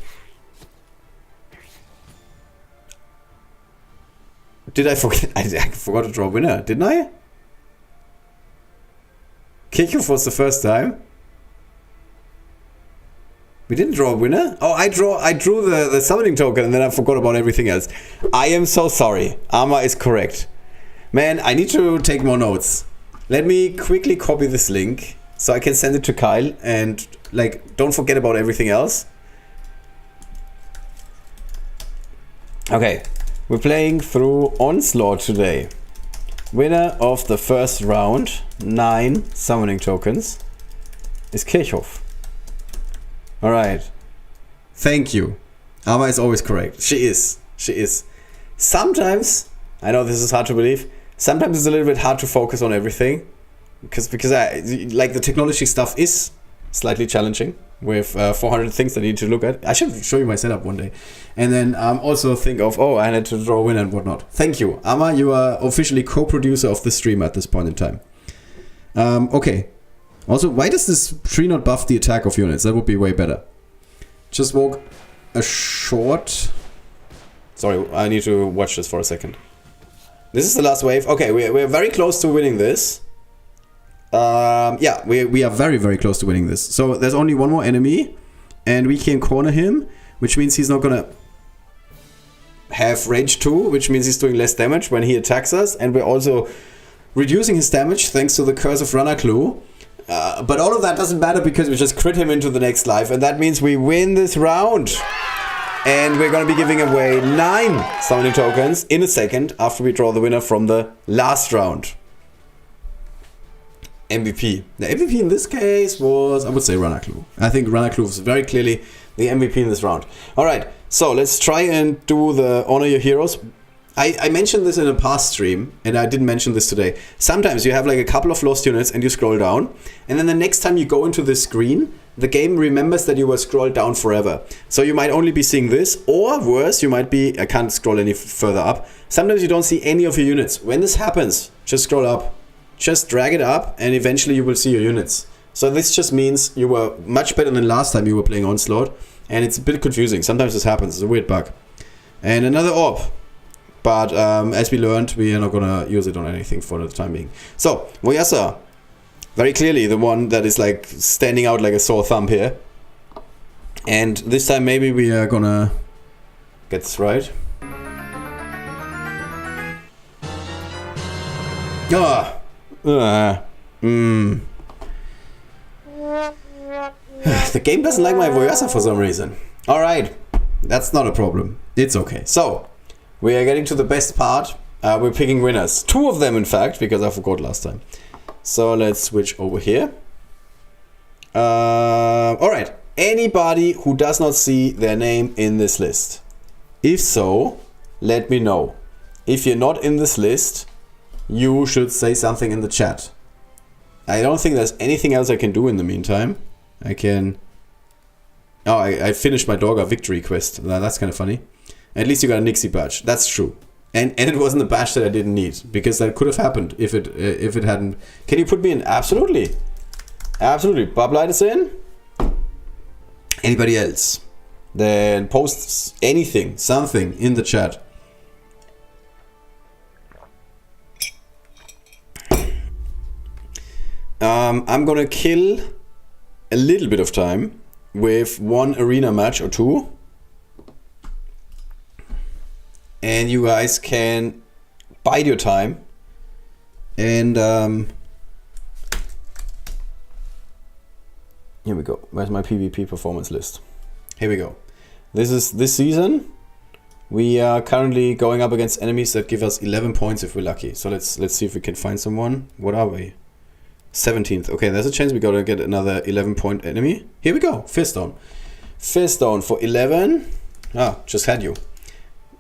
Did I forget? I forgot to draw a winner, didn't I? Kirchhoff was the first time. We didn't draw a winner? Oh, I drew the summoning token and then I forgot about everything else. I am so sorry. Arma is correct. Man, I need to take more notes. Let me quickly copy this link so I can send it to Kyle and like don't forget about everything else. Okay, we're playing through Onslaught today. Winner of the first round, 9 summoning tokens, is Kirchhoff. Alright. Thank you. Arma is always correct. She is. She is. Sometimes, I know this is hard to believe, sometimes it's a little bit hard to focus on everything. because I like the technology stuff is slightly challenging with 400 things that I need to look at. I should show you my setup one day, and then also think of I had to draw a winner and whatnot. Thank you, Amma. You are officially co-producer of the stream at this point in time. Okay. Also, why does this tree not buff the attack of units? That would be way better. Just walk a short. Sorry, I need to watch this for a second. This is the last wave. Okay, we're very close to winning this. Yeah, we are very, very close to winning this. So there's only one more enemy, and we can corner him, which means he's not gonna have range 2, which means he's doing less damage when he attacks us, and we're also reducing his damage thanks to the Curse of Ranaklu. But all of that doesn't matter because we just crit him into the next life, and that means we win this round. And we're going to be giving away 9 summoning tokens in a second after we draw the winner from the last round. MVP. The MVP in this case was, I would say, Ranaklu. I think Ranaklu was very clearly the MVP in this round. Alright, so let's try and do the Honor Your Heroes. I mentioned this in a past stream, and I didn't mention this today. Sometimes you have like a couple of lost units and you scroll down, and then the next time you go into this screen, the game remembers that you were scrolled down forever. So you might only be seeing this, or worse, you might be, I can't scroll any further up. Sometimes you don't see any of your units. When this happens, just scroll up. Just drag it up, and eventually you will see your units. So this just means you were much better than last time you were playing Onslaught, and it's a bit confusing. Sometimes this happens, it's a weird bug. And another orb. But as we learned, we are not gonna use it on anything for the time being. So, Voyasa. Very clearly the one that is like standing out like a sore thumb here. And this time maybe we are gonna get this right. The game doesn't like my Voyasa for some reason. Alright, that's not a problem. It's okay. So, we are getting to the best part. We're picking winners. 2 of them, in fact, because I forgot last time. So let's switch over here. Alright. Anybody who does not see their name in this list. If so, let me know. If you're not in this list, you should say something in the chat. I don't think there's anything else I can do in the meantime. I can... Oh, I finished my Dogger victory quest. That's kind of funny. At least you got a Nixie badge. That's true. And it wasn't a badge that I didn't need, because that could have happened if it hadn't. Can you put me in? Absolutely. Absolutely. Boblight is in. Anybody else? Then post anything, something in the chat. I'm gonna kill a little bit of time with 1 arena match or 2. And you guys can bide your time. And here we go. Where's my PvP performance list? Here we go. This is this season. We are currently going up against enemies that give us 11 points if we're lucky. So let's see if we can find someone. What are we? 17th. Okay, there's a chance we gotta get another 11-point enemy. Here we go. Fiststone. Fiststone for 11. Ah, just had you.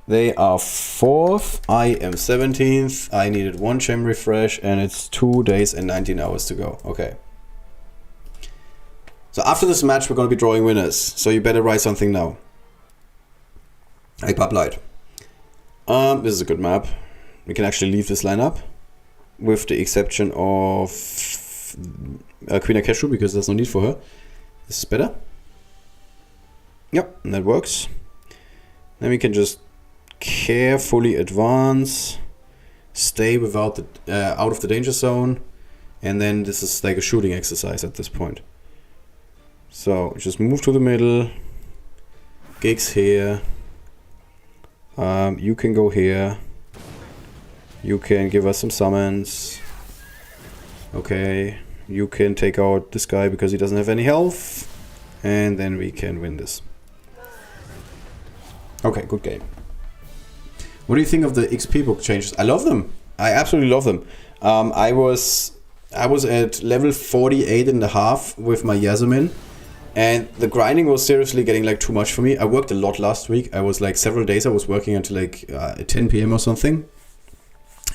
They are 4th, I am 17th, I needed 1 gem refresh, and it's 2 days and 19 hours to go. Okay. So after this match, we're going to be drawing winners, so you better write something now. Hey, Boblight. This is a good map. We can actually leave this lineup, with the exception of Queen Akeshu, because there's no need for her. This is better. Yep, that works. Then we can just carefully advance, stay without the out of the danger zone, and then this is like a shooting exercise at this point. So just move to the middle, gigs here, you can go here, you can give us some summons, okay, you can take out this guy because he doesn't have any health, and then we can win this. Okay, good game. What do you think of the XP book changes? I love them. I absolutely love them. I was at level 48.5 with my Yasmin, and the grinding was seriously getting like too much for me. I worked a lot last week. I was like several days I was working until like 10 PM or something,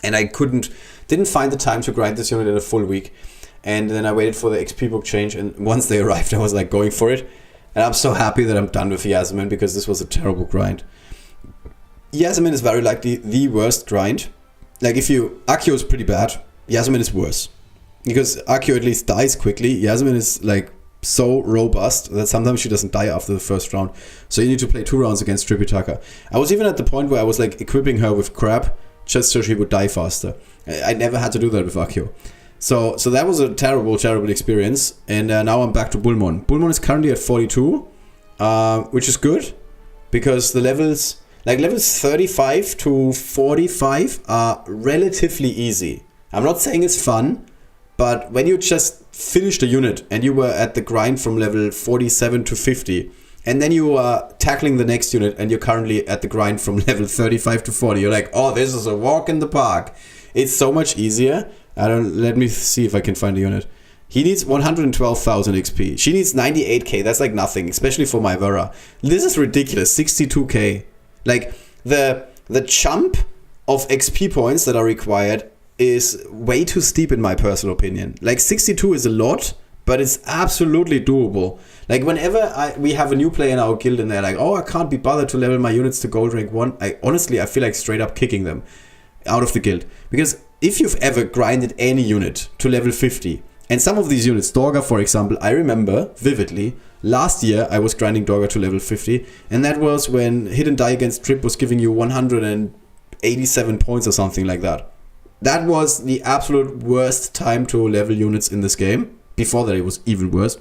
and I didn't find the time to grind this unit in a full week. And then I waited for the XP book change, and once they arrived, I was like going for it. And I'm so happy that I'm done with Yasmin, because this was a terrible grind. Yasmin is very likely the worst grind. Like, if you... Accio is pretty bad. Yasmin is worse. Because Accio at least dies quickly. Yasmin is, like, so robust that sometimes she doesn't die after the first round. So you need to play 2 rounds against Tripitaka. I was even at the point where I was, like, equipping her with crab just so she would die faster. I never had to do that with Accio. So that was a terrible experience. And now I'm back to Bullmon. Bullmon is currently at 42, which is good. Because the levels... Like, levels 35 to 45 are relatively easy. I'm not saying it's fun, but when you just finished a unit and you were at the grind from level 47 to 50, and then you are tackling the next unit and you're currently at the grind from level 35 to 40, you're like, oh, this is a walk in the park. It's so much easier. Let me see if I can find a unit. He needs 112,000 XP. She needs 98k. That's like nothing, especially for my Vera. This is ridiculous. 62k. Like, the chump of XP points that are required is way too steep in my personal opinion. Like, 62 is a lot, but it's absolutely doable. Like, whenever we have a new player in our guild and they're like, oh, I can't be bothered to level my units to gold rank 1, I feel like straight up kicking them out of the guild. Because if you've ever grinded any unit to level 50, and some of these units, Dorga for example, I remember vividly, last year I was grinding Dorga to level 50, and that was when Hit and Die against Trip was giving you 187 points or something like that. That was the absolute worst time to level units in this game. Before that it was even worse.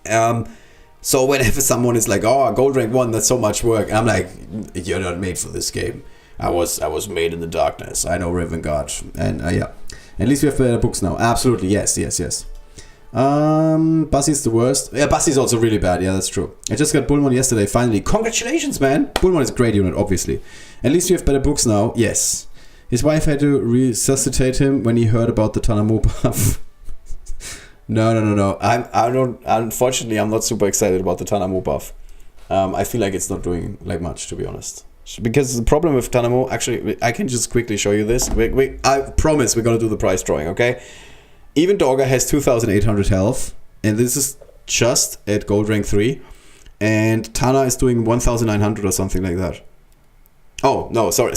So whenever someone is like, oh, gold rank 1, that's so much work, I'm like, you're not made for this game. I was made in the darkness. I know Raven God. And yeah. At least we have better books now. Absolutely, yes. Bassy's the worst. Yeah, Bassy's also really bad. Yeah, that's true. I just got Bullmon yesterday, finally. Congratulations, man! Bullmon is a great unit, obviously. At least we have better books now. Yes. His wife had to resuscitate him when he heard about the Tanamu buff. No. Unfortunately, I'm not super excited about the Tanamu buff. I feel like it's not doing like much, to be honest. Because the problem with Tanamu, actually, I can just quickly show you this. I promise we're gonna do the price drawing, okay? Even Dorga has 2,800 health, and this is just at gold rank 3. And Tana is doing 1,900 or something like that. Oh, no, sorry,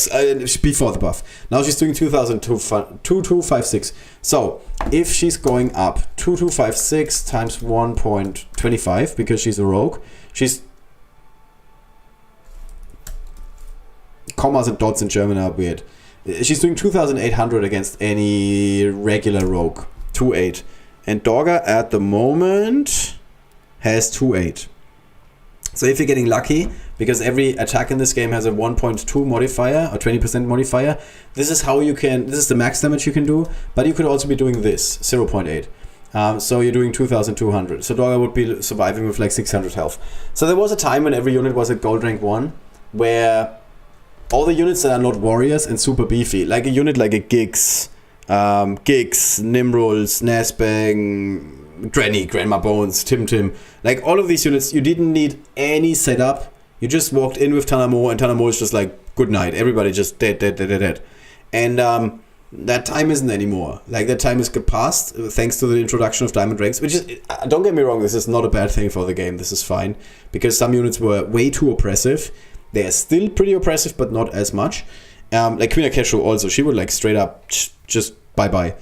before the buff. Now she's doing 2,256. So, if she's going up 2,256 times 1.25, because she's a rogue, she's... Commas and dots in German are weird. She's doing 2,800 against any regular rogue. 2.8. And Dorga at the moment has 2.8. So if you're getting lucky, because every attack in this game has a 1.2 modifier or 20% modifier, this is how you can, this is the max damage you can do, but you could also be doing this, 0.8. So you're doing 2,200. So Dorga would be surviving with like 600 health. So there was a time when every unit was at gold rank 1, where all the units that are not warriors and super beefy, like a unit like a Giggs, Nimrul, Snazbang, Granny, Grandma Bones, Tim, like all of these units, you didn't need any setup. You just walked in with Tanamo, and Tanamo is just like, good night, everybody just dead. And that time isn't anymore. Like, that time is past, thanks to the introduction of Diamond Ranks, which is, don't get me wrong, this is not a bad thing for the game, this is fine, because some units were way too oppressive. They are still pretty oppressive, but not as much. Like Queen Akeshu also, she would like straight up just bye-bye.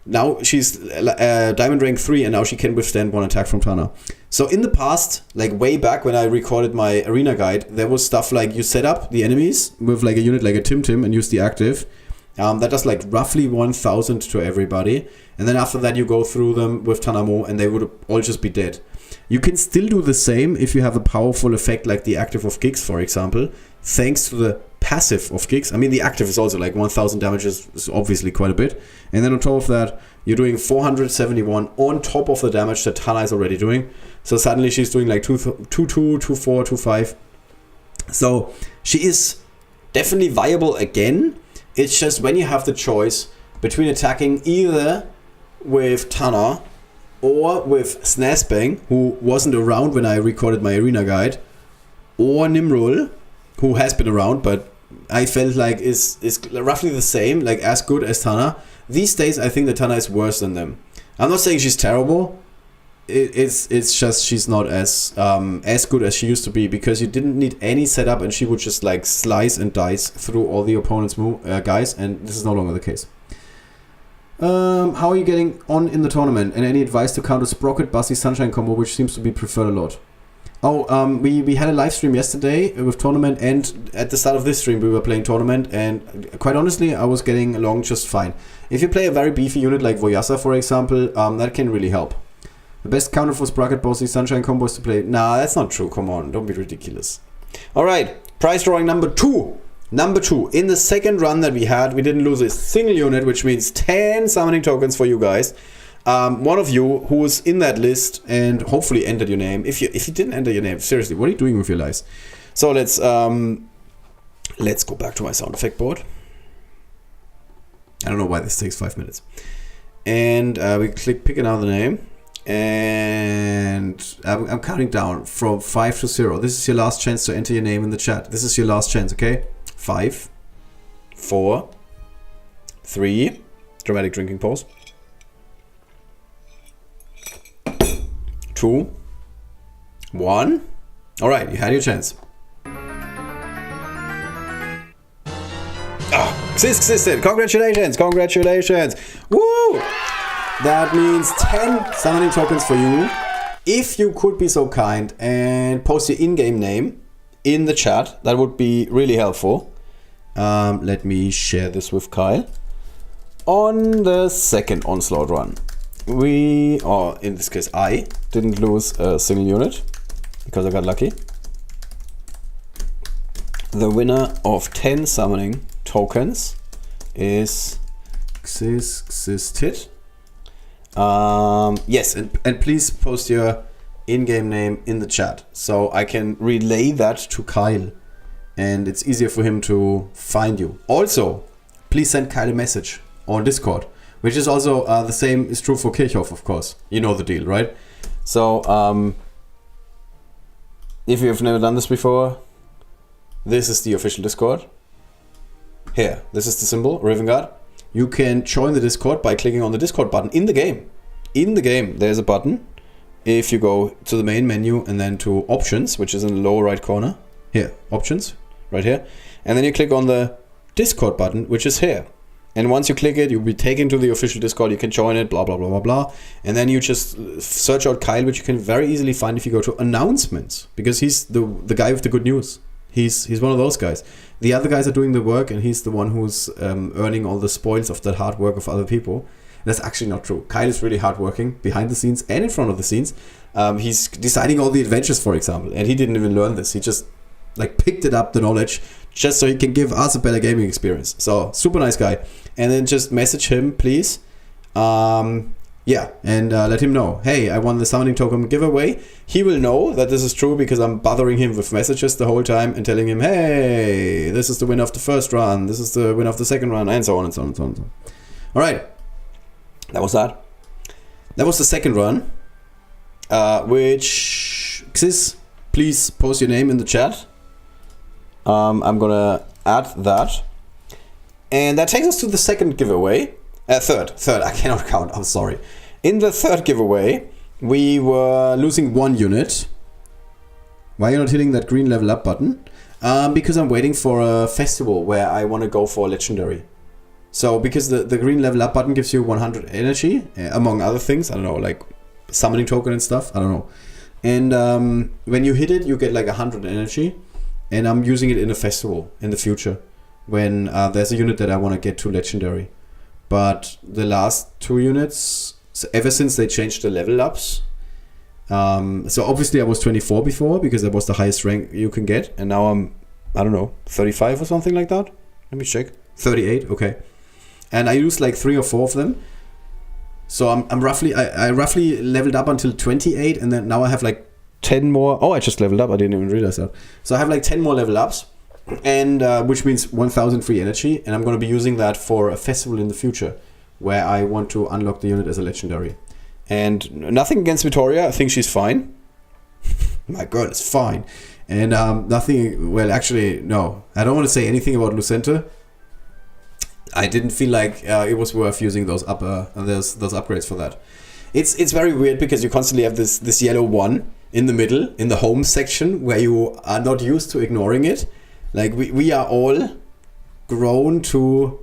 Now she's Diamond Rank 3, and now she can withstand one attack from Tana. So in the past, like way back when I recorded my arena guide, there was stuff like you set up the enemies with like a unit like a Tim and use the active. That does like roughly 1,000 to everybody. And then after that you go through them with Tanamo and they would all just be dead. You can still do the same if you have a powerful effect like the active of Giggs, for example, thanks to the passive of Giggs. I mean, the active is also like 1,000 damage is obviously quite a bit. And then on top of that, you're doing 471 on top of the damage that Tana is already doing. So suddenly she's doing like 2-2, 2-4, 2-5. So she is definitely viable again. It's just when you have the choice between attacking either with Tana or with Snazbang, who wasn't around when I recorded my arena guide, or Nimrul, who has been around, but I felt like is roughly the same, like as good as Tana. These days, I think that Tana is worse than them. I'm not saying she's terrible. It's just she's not as good as she used to be, because you didn't need any setup and she would just like slice and dice through all the opponent's guys, and this is no longer the case. How are you getting on in the tournament, and any advice to counter Sprocket Bussy Sunshine combo, which seems to be preferred a lot? We had a live stream yesterday with tournament, and at the start of this stream we were playing tournament, and quite honestly I was getting along just fine. If you play a very beefy unit like Voyasa, for example, that can really help. The best counter for Sprocket Bossy Sunshine combo is to play... Nah, that's not true, come on, don't be ridiculous. Alright, prize drawing number 2. Number 2, in the second run that we had, we didn't lose a single unit, which means 10 summoning tokens for you guys. One of you who was in that list and hopefully entered your name. If you didn't enter your name, seriously, what are you doing with your lives? So let's go back to my sound effect board. I don't know why this takes 5 minutes. And we pick another name. And I'm counting down from 5 to 0. This is your last chance to enter your name in the chat. This is your last chance, okay? 5, 4, 3, dramatic drinking pause. 2, 1. Alright, you had your chance. Existed. Congratulations. Woo! That means 10 summoning tokens for you. If you could be so kind and post your in-game name in the chat, that would be really helpful. Let me share this with Kyle. On the second Onslaught run, or in this case I, didn't lose a single unit because I got lucky. The winner of 10 summoning tokens is Existed. Yes, and please post your in-game name in the chat so I can relay that to Kyle and it's easier for him to find you. Also, please send Kyle a message on Discord, which is also the same is true for Kirchhoff, of course. You know the deal, right? So, if you have never done this before, this is the official Discord. Here, this is the symbol, Raven Guard. You can join the Discord by clicking on the Discord button in the game. In the game, there's a button. If you go to the main menu and then to options, which is in the lower right corner. Here, options, right here. And then you click on the Discord button, which is here. And once you click it, you'll be taken to the official Discord. You can join it, blah, blah, blah, blah, blah. And then you just search out Kyle, which you can very easily find if you go to announcements. Because he's the guy with the good news. He's one of those guys. The other guys are doing the work, and he's the one who's earning all the spoils of that hard work of other people. That's actually not true. Kyle is really hardworking behind the scenes and in front of the scenes. He's designing all the adventures, for example, and he didn't even learn this. He just like picked it up, the knowledge, just so he can give us a better gaming experience. So super nice guy. And then just message him, please. Yeah, and let him know, hey, I won the summoning token giveaway. He will know that this is true because I'm bothering him with messages the whole time and telling him, hey, this is the winner of the first run, this is the winner of the second run, and so on and so on and so on. And so on. All right, that was that. That was the second run, which Xis, please post your name in the chat. I'm gonna add that, and that takes us to the second giveaway. Third, I cannot count, I'm sorry. In the third giveaway, we were losing one unit. Why are you not hitting that green level up button? Because I'm waiting for a festival where I want to go for legendary. So, because the green level up button gives you 100 energy, among other things, I don't know, like summoning token and stuff, I don't know. And when you hit it, you get like 100 energy, and I'm using it in a festival in the future, when there's a unit that I want to get to legendary. But the last two units, so ever since they changed the level ups, so obviously I was 24 before because that was the highest rank you can get, and now I'm, I don't know, 35 or something like that. Let me check. 38, okay. And I used like 3 or 4 of them. So I'm roughly, I roughly leveled up until 28, and then now I have like 10 more. Oh, I just leveled up. I didn't even realize that. So I have like 10 more level ups. And which means 1000 free energy, and I'm going to be using that for a festival in the future where I want to unlock the unit as a legendary. And nothing against Vittoria, I think she's fine. My girl is fine. And nothing, well, actually, no, I don't want to say anything about Lucente. I didn't feel like it was worth using those those upgrades for that. It's very weird because you constantly have this yellow one in the middle, in the home section, where you are not used to ignoring it. Like we are all grown to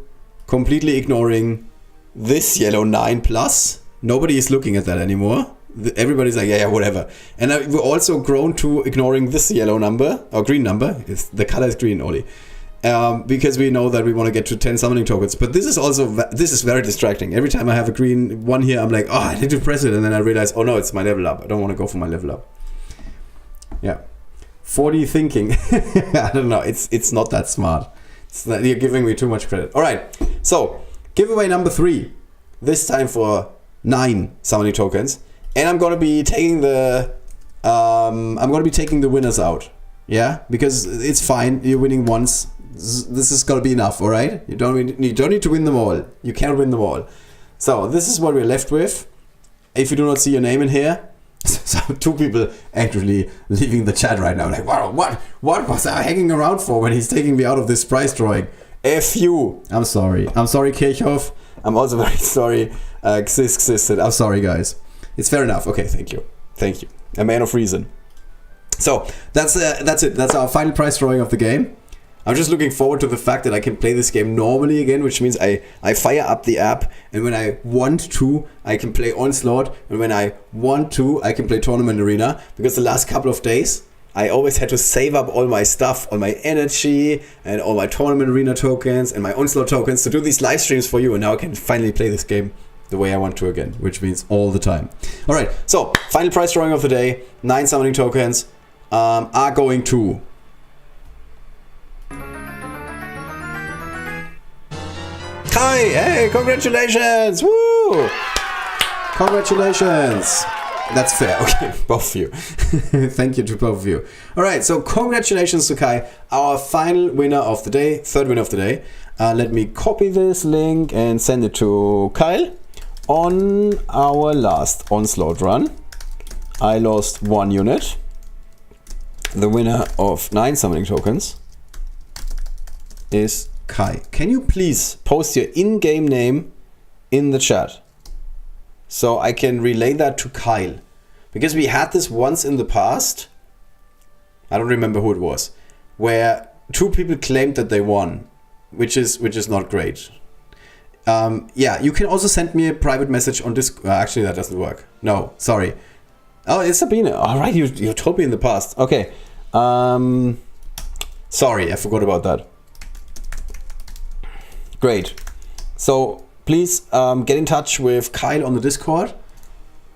completely ignoring this yellow 9+. Nobody is looking at that anymore. Everybody's like, yeah, whatever. And we're also grown to ignoring this yellow number, or green number. The color is green only. Because we know that we want to get to 10 summoning tokens. But this is very distracting. Every time I have a green one here, I'm like, oh, I need to press it. And then I realize, oh no, it's my level up. I don't want to go for my level up. Yeah. 4D thinking. I don't know. It's not that smart. You're giving me too much credit. All right. So, giveaway number 3. This time for 9 summoning tokens. And I'm going to be taking the winners out. Yeah? Because it's fine. You're winning once. This is going to be enough, all right? You don't need to win them all. You can't win them all. So, this is what we're left with. If you do not see your name in here, so 2 people actually leaving the chat right now. Like, wow, what was I hanging around for when he's taking me out of this prize drawing? F you. I'm sorry. I'm sorry, Kirchhoff. I'm also very sorry, Xisted. I'm sorry, guys. It's fair enough. Okay, thank you. Thank you. A man of reason. So, that's it. That's our final prize drawing of the game. I'm just looking forward to the fact that I can play this game normally again, which means I fire up the app, and when I want to, I can play Onslaught, and when I want to, I can play Tournament Arena, because the last couple of days, I always had to save up all my stuff, all my energy, and all my Tournament Arena tokens, and my Onslaught tokens to do these live streams for you, and now I can finally play this game the way I want to again, which means all the time. Alright, so, final prize drawing of the day, 9 summoning tokens are going to... Hi! Hey, congratulations! Woo! Congratulations! That's fair. Okay, both of you. Thank you to both of you. Alright, so congratulations to Kai, our final winner of the day, third winner of the day. Let me copy this link and send it to Kyle. On our last Onslaught run, I lost 1 unit. The winner of 9 summoning tokens is Kai. Can you please post your in-game name in the chat so I can relay that to Kyle? Because we had this once in the past, I don't remember who it was, where 2 people claimed that they won, which is not great. Yeah, you can also send me a private message on Discord. Actually, that doesn't work. No, sorry. Oh, it's Sabine. All right, you told me in the past. Okay. Sorry, I forgot about that. Great. So please get in touch with Kyle on the Discord.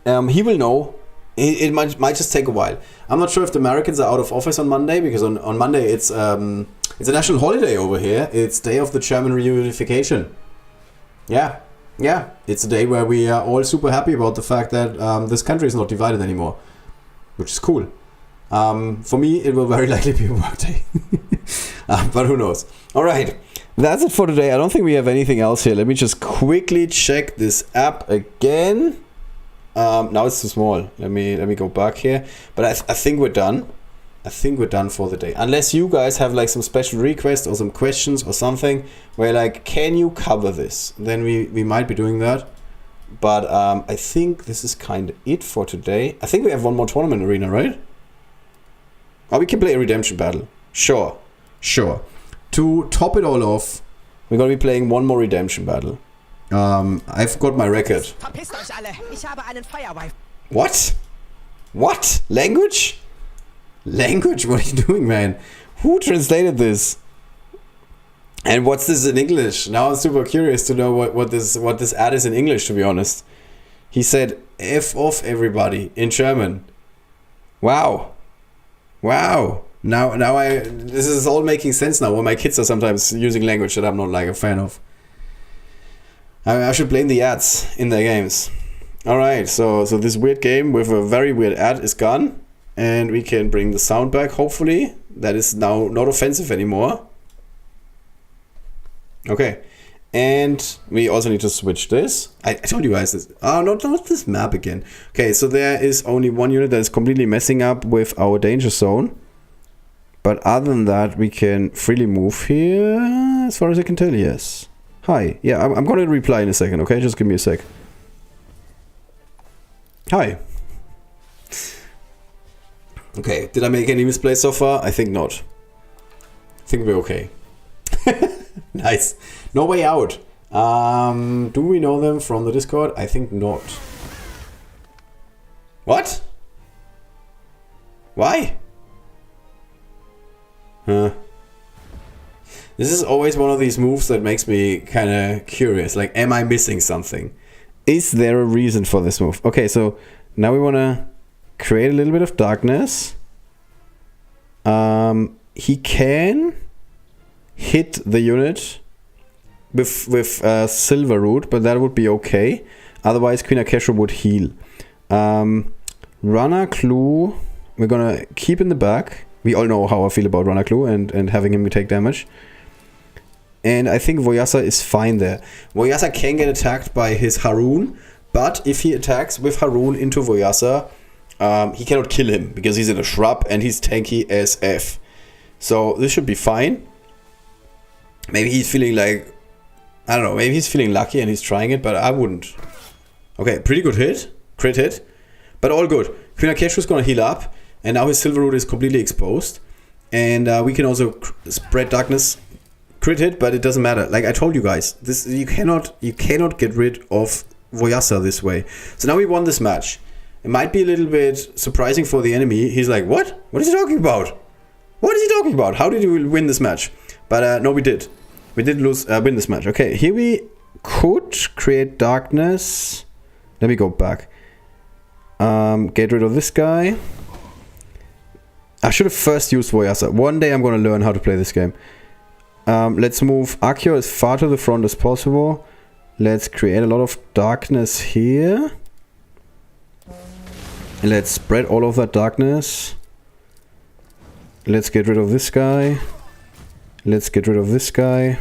He will know. It might just take a while. I'm not sure if the Americans are out of office on Monday, because on Monday it's a national holiday over here. It's Day of the German Reunification. Yeah. It's a day where we are all super happy about the fact that this country is not divided anymore, which is cool. For me, it will very likely be a work day. But who knows? All right. That's it for today. I don't think we have anything else here. Let me just quickly check this app again. Now it's too small. Let me go back here. But I think we're done. I think we're done for the day. Unless you guys have like some special requests or some questions or something where like, can you cover this? Then we might be doing that. But I think this is kind of it for today. I think we have one more tournament arena, right? Oh, we can play a redemption battle. Sure. To top it all off, we're going to be playing one more redemption battle. I've got my record. What? What? Language? Language? What are you doing, man? Who translated this? And what's this in English? Now I'm super curious to know what this ad is in English, to be honest. He said, F off everybody, in German. Wow. Now this is all making sense now, when my kids are sometimes using language that I'm not like a fan of. I should blame the ads in their games. Alright, so this weird game with a very weird ad is gone. And we can bring the sound back, hopefully. That is now not offensive anymore. Okay. And we also need to switch this. I told you guys this. Oh, not this map again. Okay, so there is only 1 unit that is completely messing up with our danger zone. But other than that, we can freely move here, as far as I can tell, yes. Hi. Yeah, I'm gonna reply in a second, okay? Just give me a sec. Hi. Okay, did I make any misplays so far? I think not. I think we're okay. Nice. No way out. Do we know them from the Discord? I think not. What? Why? Huh. This is always one of these moves that makes me kind of curious. Like, am I missing something? Is there a reason for this move? Okay, so now we want to create a little bit of darkness. He can hit the unit with Silver Root, but that would be okay. Otherwise, Queen Akesha would heal. Runner Clue, we're gonna keep in the back. We all know how I feel about Runner Clue and having him take damage. And I think Voyasa is fine there. Voyasa can get attacked by his Haroon, but if he attacks with Haroon into Voyasa, he cannot kill him because he's in a shrub and he's tanky as F. So this should be fine. Maybe he's feeling like, I don't know, maybe he's feeling lucky and he's trying it, but I wouldn't. Okay, pretty good hit, crit hit, but all good. Queen Akesha is gonna heal up, and now his Silver Root is completely exposed. And we can also spread darkness, crit hit, but it doesn't matter. Like I told you guys, this you cannot get rid of Voyasa this way. So now we won this match. It might be a little bit surprising for the enemy. He's like, what? What is he talking about? What is he talking about? How did you win this match? But no, we did. We did win this match. Okay, here we could create darkness. Let me go back. Get rid of this guy. I should have first used Voyasa. One day I'm going to learn how to play this game. Let's move Akio as far to the front as possible. Let's create a lot of darkness here. Let's spread all of that darkness. Let's get rid of this guy. Let's get rid of this guy.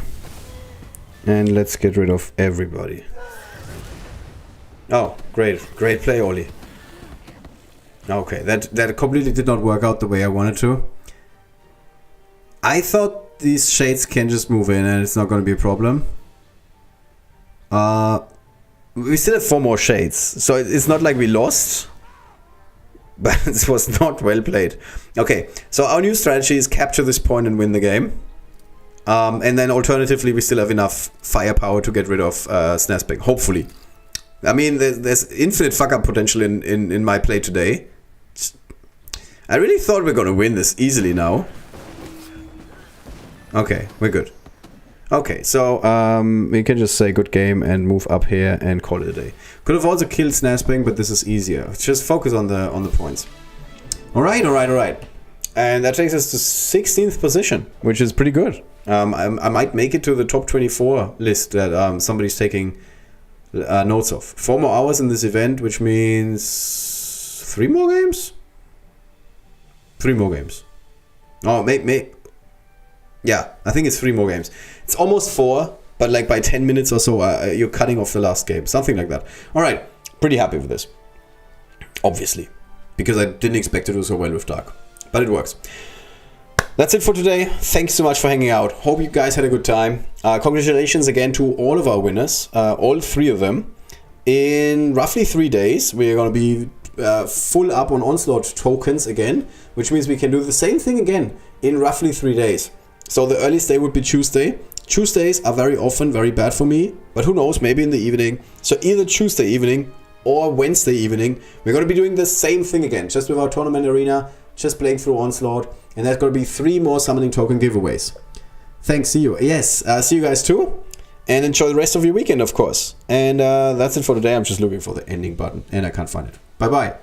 And let's get rid of everybody. Oh, great. Great play, Oli. Okay, that completely did not work out the way I wanted to. I thought these shades can just move in and it's not going to be a problem. We still have 4 more shades, so it's not like we lost. But this was not well played. Okay, so our new strategy is capture this point and win the game. And then alternatively, we still have enough firepower to get rid of Snasping, hopefully. I mean, there's infinite fuck-up potential in my play today. I really thought we were gonna win this easily now. Okay, we're good. Okay, so we can just say good game and move up here and call it a day. Could have also killed Snasping, but this is easier. Just focus on the points. Alright. And that takes us to 16th position, which is pretty good. I might make it to the top 24 list that somebody's taking notes of. 4 more hours in this event, which means 3 more games? 3 more games. Oh, yeah, I think it's 3 more games. It's almost 4, but like by 10 minutes or so, you're cutting off the last game. Something like that. Alright, pretty happy with this. Obviously. Because I didn't expect to do so well with Dark. But it works. That's it for today. Thanks so much for hanging out. Hope you guys had a good time. Congratulations again to all of our winners. All 3 of them. In roughly 3 days, we're going to be full up on Onslaught tokens again. Which means we can do the same thing again in roughly 3 days. So the earliest day would be Tuesday. Tuesdays are very often very bad for me. But who knows, maybe in the evening. So either Tuesday evening or Wednesday evening, we're going to be doing the same thing again. Just with our tournament arena. Just playing through Onslaught. And there's going to be 3 more summoning token giveaways. Thanks, see you. Yes, see you guys too. And enjoy the rest of your weekend, of course. And that's it for today. I'm just looking for the ending button. And I can't find it. Bye-bye.